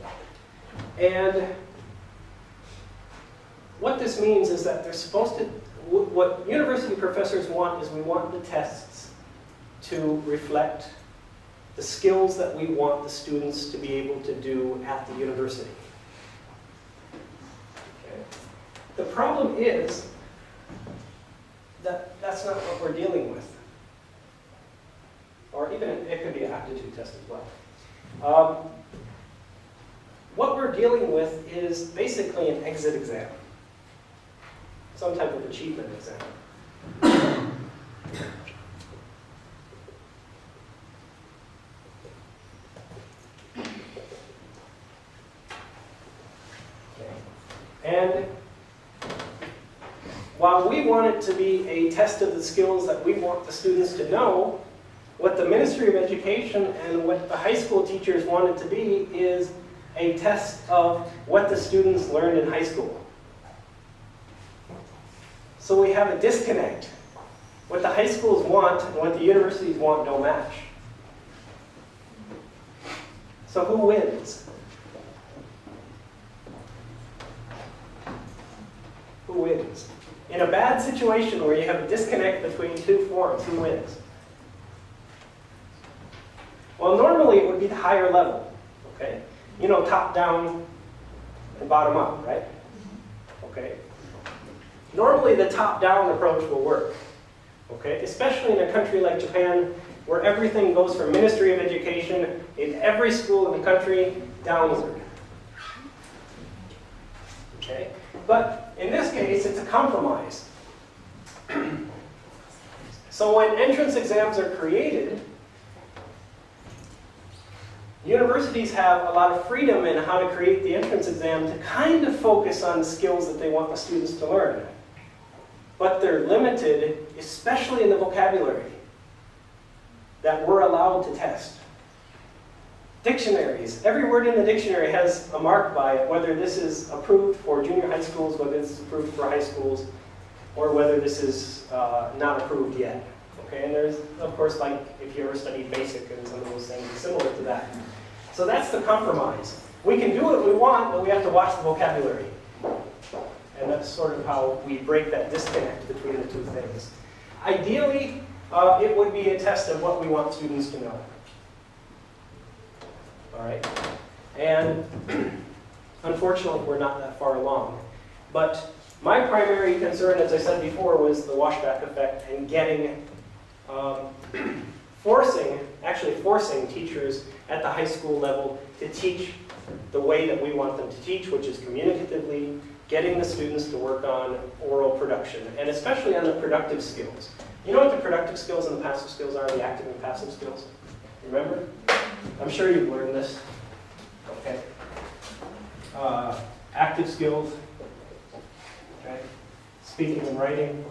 And what this means is that they're supposed to, what university professors want is we want the tests to reflect the skills that we want the students to be able to do at the university. Okay. The problem is that that's not what we're dealing with. Or even it could be an aptitude test as well. What we're dealing with is basically an exit exam. Some type of achievement exam. And while we want it to be a test of the skills that we want the students to know, what the Ministry of Education and what the high school teachers want it to be is a test of what the students learned in high school. So we have a disconnect. What the high schools want and what the universities want don't match. So who wins? Who wins? In a bad situation where you have a disconnect between two forms, who wins? Well, normally it would be the higher level, okay? You know, top down and bottom up, right? Okay? Normally the top down approach will work, okay? Especially in a country like Japan, where everything goes from Ministry of Education in every school in the country downward. Okay? But in this case, it's a compromise. So when entrance exams are created, universities have a lot of freedom in how to create the entrance exam to kind of focus on the skills that they want the students to learn. But they're limited, especially in the vocabulary that we're allowed to test. Dictionaries. Every word in the dictionary has a mark by it, whether this is approved for junior high schools, whether this is approved for high schools, or whether this is not approved yet. Okay, and there's, of course, like if you ever studied BASIC and some of those things similar to that. So that's the compromise. We can do what we want, but we have to watch the vocabulary. And that's sort of how we break that disconnect between the two things. Ideally, it would be a test of what we want students to know. All right? And unfortunately, we're not that far along. But my primary concern, as I said before, was the washback effect and getting, forcing teachers at the high school level to teach the way that we want them to teach, which is communicatively, getting the students to work on oral production, and especially on the productive skills. You know what the productive skills and the passive skills are, the active and passive skills? Remember? I'm sure you've learned this. Okay. Active skills, okay. Speaking and writing.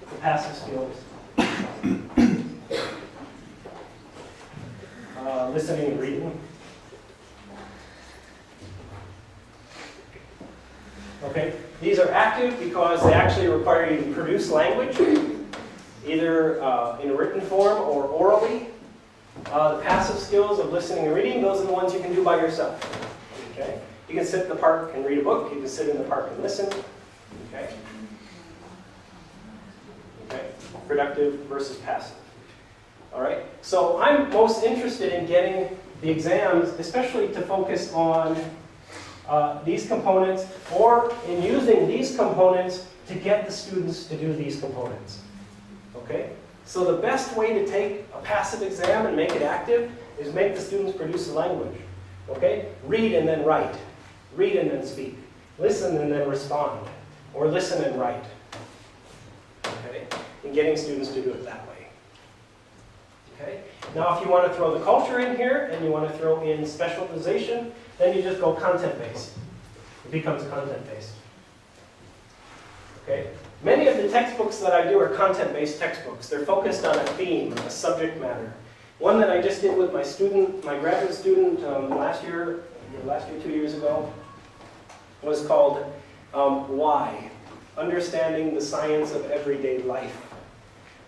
The passive skills. Listening and reading. Okay, these are active because they actually require you to produce language, either in a written form or orally. The passive skills of listening and reading, those are the ones you can do by yourself. Okay, you can sit in the park and read a book. You can sit in the park and listen. Okay. Okay, productive versus passive. All right, so I'm most interested in getting the exams, especially to focus on these components, or in using these components to get the students to do these components. Okay? So the best way to take a passive exam and make it active is make the students produce the language. Okay? Read and then write. Read and then speak. Listen and then respond. Or listen and write. Okay? And getting students to do it that way. Okay? Now if you want to throw the culture in here, and you want to throw in specialization, then you just go content-based. It becomes content-based. Okay? Many of the textbooks that I do are content-based textbooks. They're focused on a theme, a subject matter. One that I just did with my student, my graduate student last year, 2 years ago, was called Why? Understanding the Science of Everyday Life.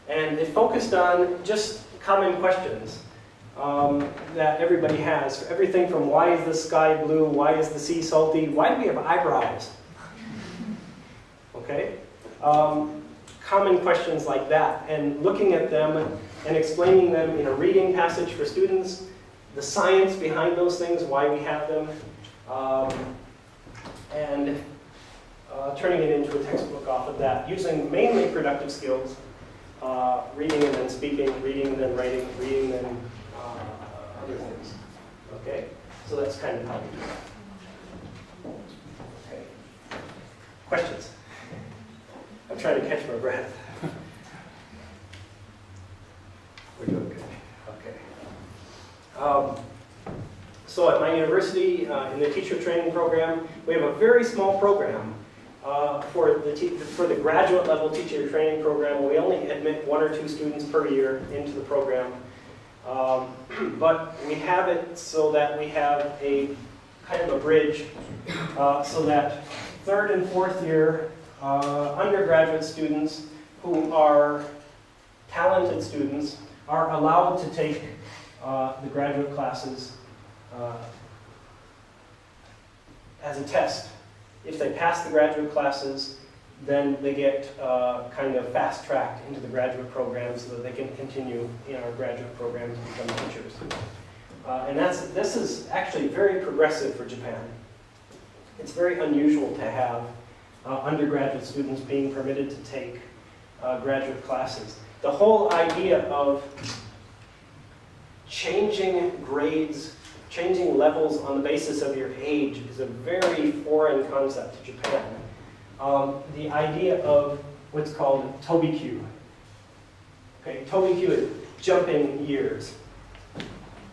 And it focused on just common questions that everybody has. Everything from why is the sky blue, why is the sea salty, why do we have eyebrows? Okay? Common questions like that, and looking at them and explaining them in a reading passage for students, the science behind those things, why we have them, and turning it into a textbook off of that, using mainly productive skills, reading and then speaking, reading and then writing, reading and then other things. Okay? So that's kind of how we do that. Okay. Questions? I'm trying to catch my breath. We're doing good. Okay. So at my university, in the teacher training program, we have a very small program. For the graduate level teacher training program, we only admit 1 or 2 students per year into the program. But we have it so that we have a kind of a bridge so that 3rd and 4th year undergraduate students who are talented students are allowed to take the graduate classes as a test. If they pass the graduate classes, then they get kind of fast-tracked into the graduate program so that they can continue in our graduate program to become teachers. And this is actually very progressive for Japan. It's very unusual to have undergraduate students being permitted to take graduate classes. The whole idea of changing grades, changing levels on the basis of your age is a very foreign concept to Japan. The idea of what's called Tobikyu. Okay, Tobikyu is jumping years.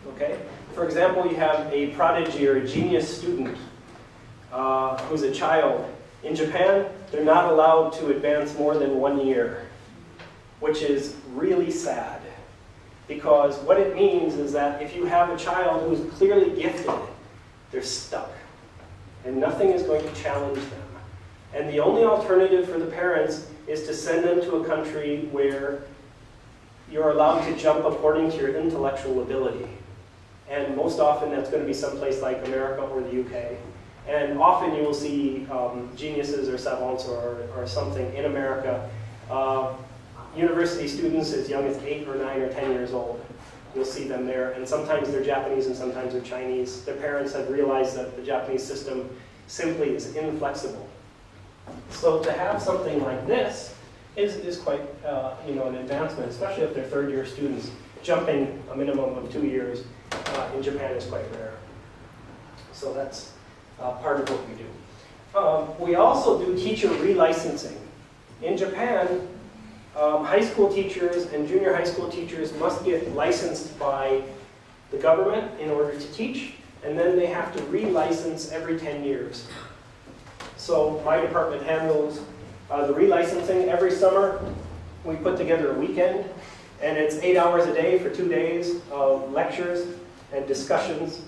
Okay? For example, you have a prodigy or a genius student who's a child. In Japan, they're not allowed to advance more than 1 year, which is really sad. Because what it means is that if you have a child who's clearly gifted, they're stuck. And nothing is going to challenge them. And the only alternative for the parents is to send them to a country where you're allowed to jump according to your intellectual ability. And most often that's going to be someplace like America or the UK. And often you will see geniuses or savants or something in America. University students as young as 8 or 9 or 10 years old. You'll see them there. And sometimes they're Japanese and sometimes they're Chinese. Their parents have realized that the Japanese system simply is inflexible. So to have something like this is quite an advancement, especially if they're third-year students. Jumping a minimum of 2 years in Japan is quite rare. So that's part of what we do. We also do teacher relicensing. In Japan, high school teachers and junior high school teachers must get licensed by the government in order to teach, and then they have to relicense every 10 years. So my department handles the relicensing every summer. We put together a weekend, and it's 8 hours a day for 2 days of lectures and discussions,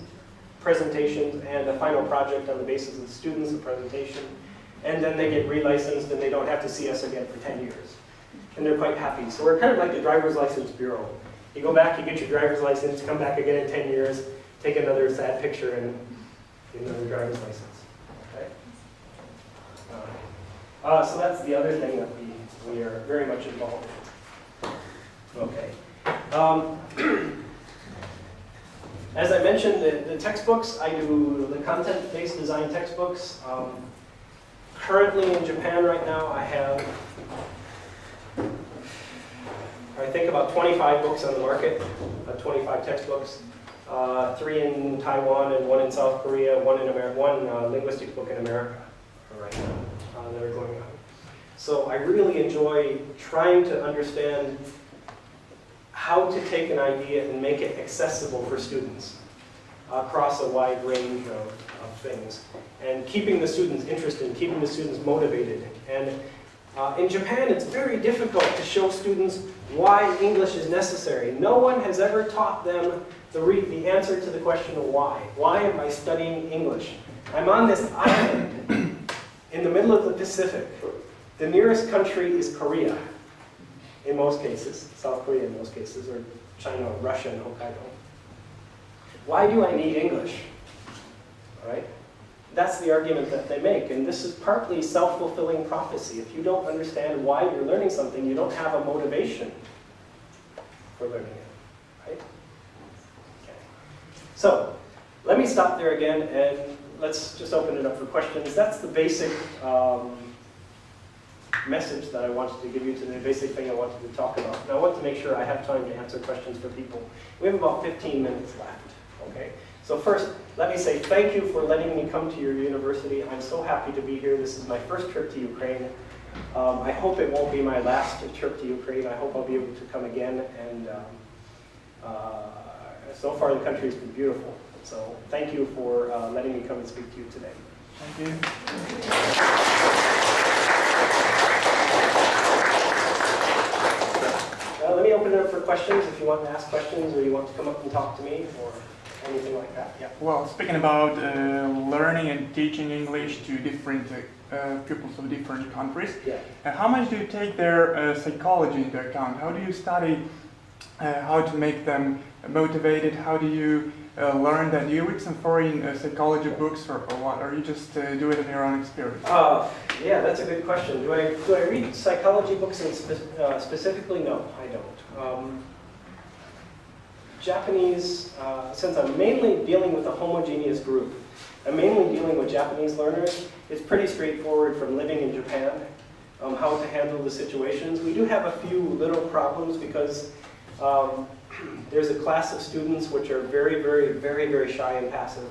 presentations, and a final project on the basis of the students, a presentation. And then they get relicensed and they don't have to see us again for 10 years. And they're quite happy. So we're kind of like the driver's license bureau. You go back, you get your driver's license, come back again in 10 years, take another sad picture and get another driver's license. Okay? So that's the other thing that we are very much involved in. Okay. As I mentioned, the textbooks, I do the content-based design textbooks. Currently in Japan right now, I have, I think, about 25 books on the market, 25 textbooks. 3 in Taiwan and 1 in South Korea, 1 in America, 1 linguistics book in America right now that are going on. So I really enjoy trying to understand how to take an idea and make it accessible for students across a wide range of things, and keeping the students interested, keeping the students motivated. And in Japan, it's very difficult to show students why English is necessary. No one has ever taught them the answer to the question of why. Why am I studying English? I'm on this island in the middle of the Pacific. The nearest country is Korea, in most cases, South Korea in most cases, or China, or Russia, and Hokkaido. Why do I need English? All right? That's the argument that they make, and this is partly self-fulfilling prophecy. If you don't understand why you're learning something, you don't have a motivation for learning it, right? Okay. So, let me stop there again, and let's just open it up for questions. That's the basic message that I wanted to give you today, the basic thing I wanted to talk about. Now, I want to make sure I have time to answer questions for people. We have about 15 minutes left, okay? So first, let me say thank you for letting me come to your university. I'm so happy to be here. This is my first trip to Ukraine. I hope it won't be my last trip to Ukraine. I hope I'll be able to come again. And so far, the country has been beautiful. So thank you for letting me come and speak to you today. Thank you. Let me open it up for questions if you want to ask questions or you want to come up and talk to me or anything like that. Yeah. Well, speaking about learning and teaching English to different pupils of different countries, Yeah. How much do you take their psychology into account? How do you study how to make them motivated? How do you learn that? Do you read some foreign psychology books or what? Or you just do it in your own experience? Yeah, that's a good question. Do I read psychology books specifically? No, I don't. Japanese, since I'm mainly dealing with a homogeneous group, I'm mainly dealing with Japanese learners, it's pretty straightforward from living in Japan, how to handle the situations. We do have a few little problems because there's a class of students which are very, very, very, very shy and passive.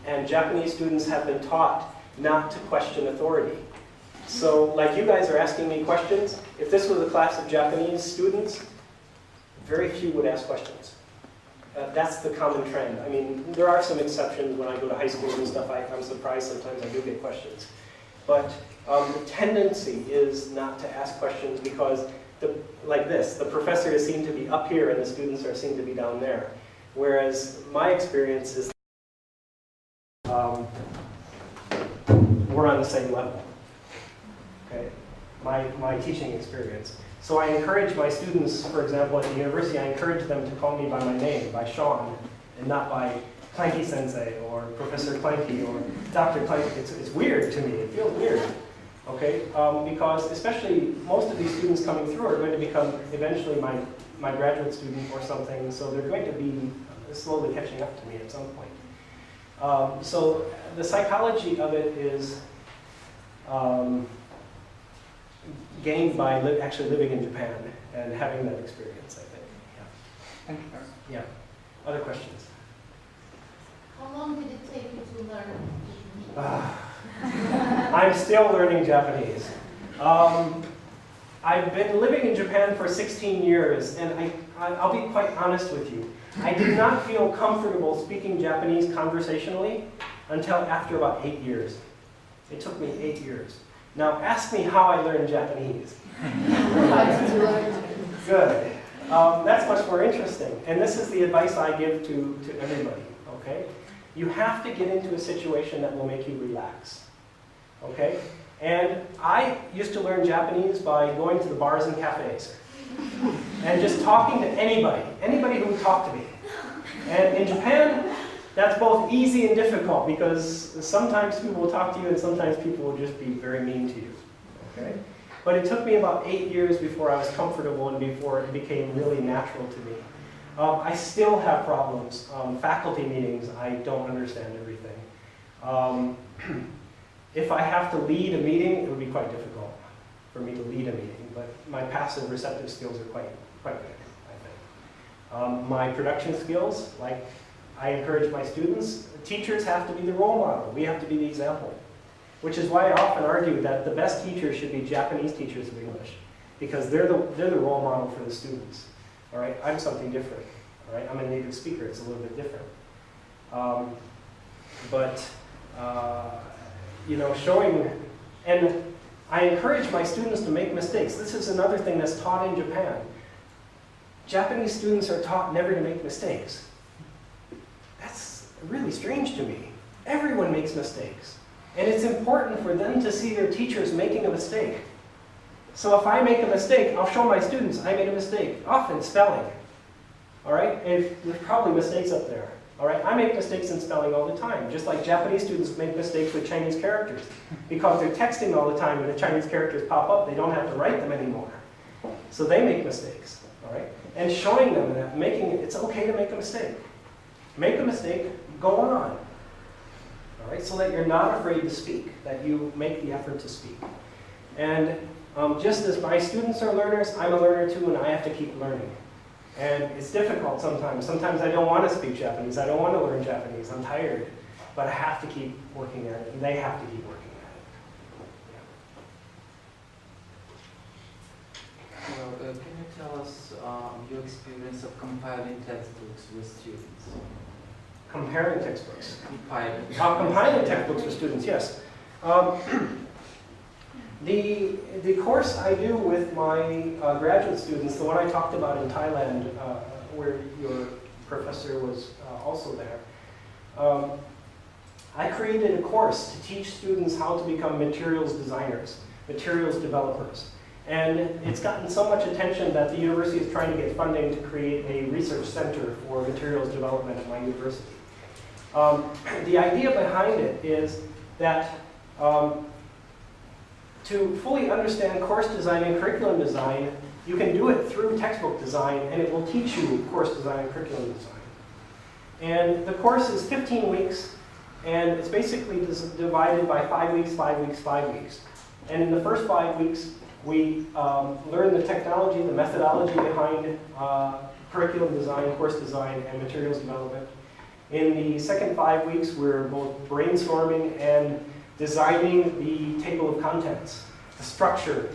And Japanese students have been taught not to question authority. So, like you guys are asking me questions, if this was a class of Japanese students, very few would ask questions. That's the common trend. I mean, there are some exceptions when I go to high school and stuff. I'm surprised sometimes I do get questions. But the tendency is not to ask questions because, like this, the professor is seen to be up here and the students are seen to be down there. Whereas my experience is we're on the same level. Okay, my teaching experience. So I encourage my students, for example, at the university, I encourage them to call me by my name, by Shawn, and not by Clankie Sensei or Professor Clankie or Dr. Clankie. It's weird to me. It feels weird. Okay, because especially most of these students coming through are going to become eventually my graduate student or something, so they're going to be slowly catching up to me at some point. So the psychology of it is gained by actually living in Japan and having that experience, I think. Yeah. Thank you. Yeah. Other questions? How long did it take you to learn Japanese? I'm still learning Japanese. I've been living in Japan for 16 years, and I'll be quite honest with you. I did not feel comfortable speaking Japanese conversationally until after about 8 years. It took me 8 years. Now ask me how I learned Japanese. How did you learn? Good. That's much more interesting. And this is the advice I give to everybody, okay? You have to get into a situation that will make you relax, okay? And I used to learn Japanese by going to the bars and cafes and just talking to anybody who would talk to me. And in Japan, that's both easy and difficult because sometimes people will talk to you and sometimes people will just be very mean to you, okay? But it took me about 8 years before I was comfortable and before it became really natural to me. I still have problems. Faculty meetings, I don't understand everything. If I have to lead a meeting, it would be quite difficult for me to lead a meeting, but my passive receptive skills are quite good, I think. My production skills, like I encourage my students, teachers have to be the role model. We have to be the example, which is why I often argue that the best teachers should be Japanese teachers of English, because they're the role model for the students. All right, I'm something different. All right, I'm a native speaker. It's a little bit different. You know, showing, and I encourage my students to make mistakes. This is another thing that's taught in Japan. Japanese students are taught never to make mistakes. That's really strange to me. Everyone makes mistakes. And it's important for them to see their teachers making a mistake. So if I make a mistake, I'll show my students I made a mistake, often spelling. All right, and there's probably mistakes up there. All right, I make mistakes in spelling all the time, just like Japanese students make mistakes with Chinese characters. Because they're texting all the time and the Chinese characters pop up, they don't have to write them anymore. So they make mistakes, all right? And showing them that it's okay to make a mistake. Make a mistake, go on. All right, so that you're not afraid to speak, that you make the effort to speak. And just as my students are learners, I'm a learner too, and I have to keep learning. And it's difficult sometimes. Sometimes I don't want to speak Japanese. I don't want to learn Japanese. I'm tired. But I have to keep working at it, and they have to keep working at it. Well, can you tell us your experience of compiling textbooks with students? Comparing textbooks. Compiling Textbooks with students, yes. The course I do with my graduate students, the one I talked about in Thailand, where your professor was also there, I created a course to teach students how to become materials designers, materials developers. And it's gotten so much attention that the university is trying to get funding to create a research center for materials development at my university. The idea behind it is that to fully understand course design and curriculum design, you can do it through textbook design, and it will teach you course design and curriculum design. And the course is 15 weeks, and it's basically divided by 5 weeks, 5 weeks, 5 weeks. And in the first 5 weeks, we learn the technology, the methodology behind curriculum design, course design, and materials development. In the second 5 weeks, we're both brainstorming and designing the table of contents, the structure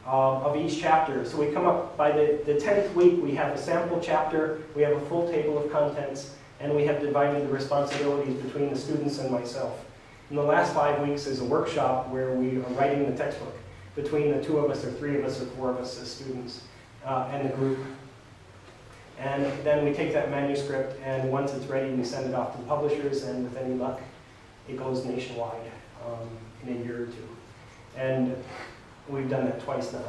of each chapter. So we come up, by the 10th week, we have a sample chapter, we have a full table of contents, and we have divided the responsibilities between the students and myself. In the last 5 weeks is a workshop where we are writing the textbook between the 2 of us, or 3 of us, or 4 of us as students, and the group. And then we take that manuscript, and once it's ready, we send it off to the publishers, and with any luck, it goes nationwide in a year or two. And We've done that twice now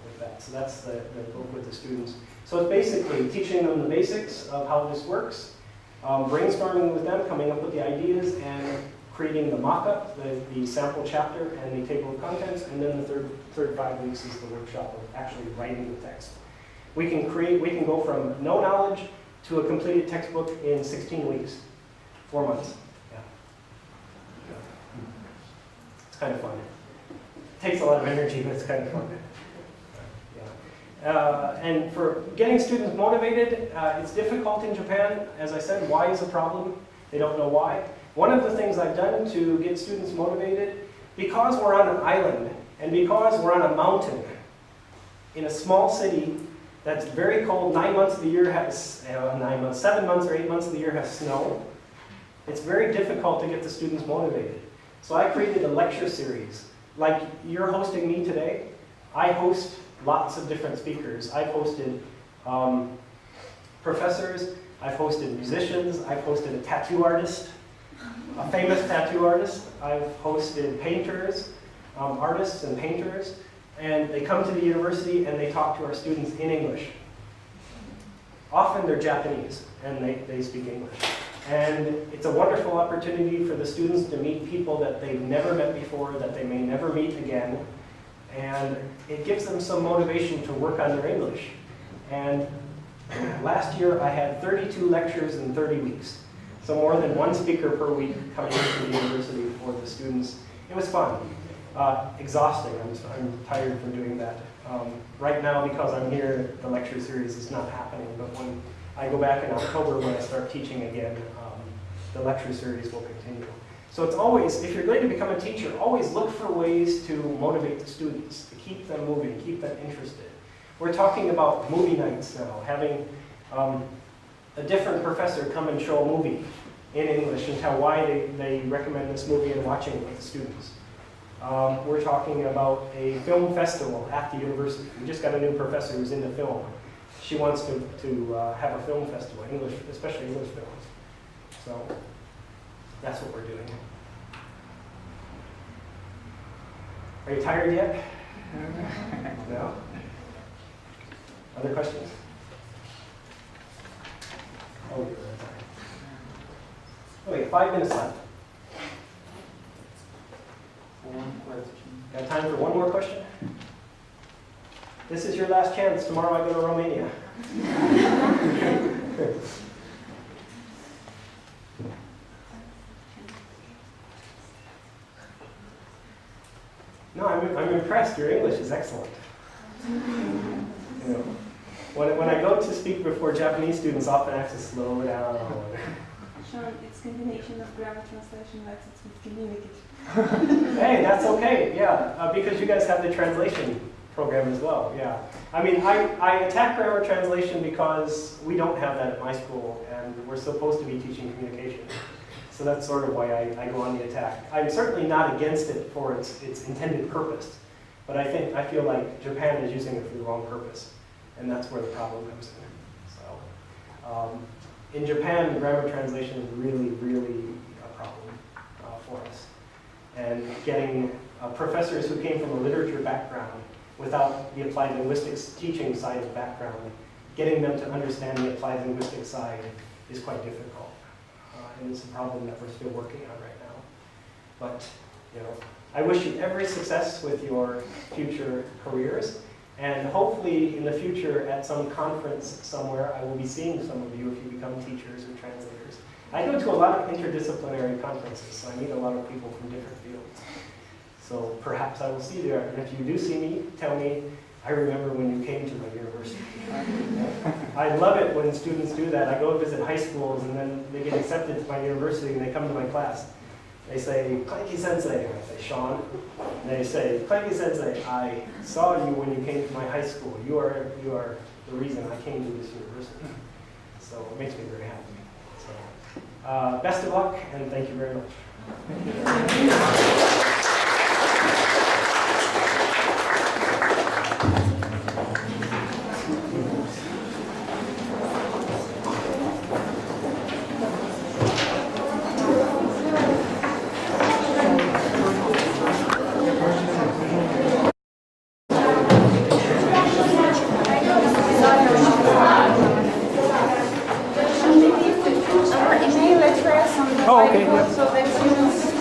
with that. So that's the book with the students. So it's basically teaching them the basics of how this works, brainstorming with them, coming up with the ideas, and creating the mock-up, the sample chapter, and the table of contents, and then the third 5 weeks is the workshop of actually writing the text. We can go from no knowledge to a completed textbook in 16 weeks, 4 months. Yeah. It's kind of fun. It takes a lot of energy, but it's kind of fun. And for getting students motivated, it's difficult in Japan. As I said, why is a problem? They don't know why. One of the things I've done to get students motivated, because we're on an island, and because we're on a mountain, in a small city that's very cold, 9 months of the year has, 7 months or 8 months of the year has snow, it's very difficult to get the students motivated. So I created a lecture series. Like you're hosting me today, I host lots of different speakers. I've hosted professors, I've hosted musicians, I've hosted a tattoo artist, a famous tattoo artist. I've hosted painters, artists and painters, and they come to the university and they talk to our students in English. Often they're Japanese and they speak English. And it's a wonderful opportunity for the students to meet people that they've never met before, that they may never meet again. And it gives them some motivation to work on their English. And last year I had 32 lectures in 30 weeks. So more than 1 speaker per week coming into the university for the students. It was fun. Exhausting. I'm tired from doing that. Right now, because I'm here, the lecture series is not happening. But when I go back in October, when I start teaching again, the lecture series will continue. So it's always, if you're going to become a teacher, always look for ways to motivate the students, to keep them moving, keep them interested. We're talking about movie nights now, having a different professor come and show a movie in English and tell why they recommend this movie and watching it with the students. We're talking about a film festival at the university. We just got a new professor who's into film. She wants to have a film festival, English, especially English films. So that's what we're doing. Are you tired yet? No? Other questions? Oh, you're really tired. Okay, 5 minutes left. One question. Got time for one more question? This is your last chance. Tomorrow I go to Romania. No, I'm impressed. Your English is excellent. You know, when I go to speak before Japanese students, often I have to slow down. Shawn, it's combination of grammar translation methods with communicative. Hey, that's okay. Yeah, because you guys have the translation program as well. Yeah. I mean, I attack grammar translation because we don't have that at my school, and we're supposed to be teaching communication. So that's sort of why I go on the attack. I'm certainly not against it for its intended purpose, but I feel like Japan is using it for the wrong purpose, and that's where the problem comes in. So, in Japan, grammar translation is really, really a problem for us. And getting professors who came from a literature background without the applied linguistics teaching side of the background, getting them to understand the applied linguistics side is quite difficult. And it's a problem that we're still working on right now. But, you know, I wish you every success with your future careers. And hopefully in the future at some conference somewhere, I will be seeing some of you if you become teachers or translators. I go to a lot of interdisciplinary conferences, so I meet a lot of people from different fields. So perhaps I will see you there. And if you do see me, tell me, I remember when you came to my university. I love it when students do that. I go visit high schools and then they get accepted to my university and they come to my class. They say, Clankie Sensei, and I say, Shawn. And they say, Clankie Sensei, I saw you when you came to my high school. You are the reason I came to this university. So it makes me very happy. So, best of luck, and thank you very much. Oh, okay. Yeah. So that students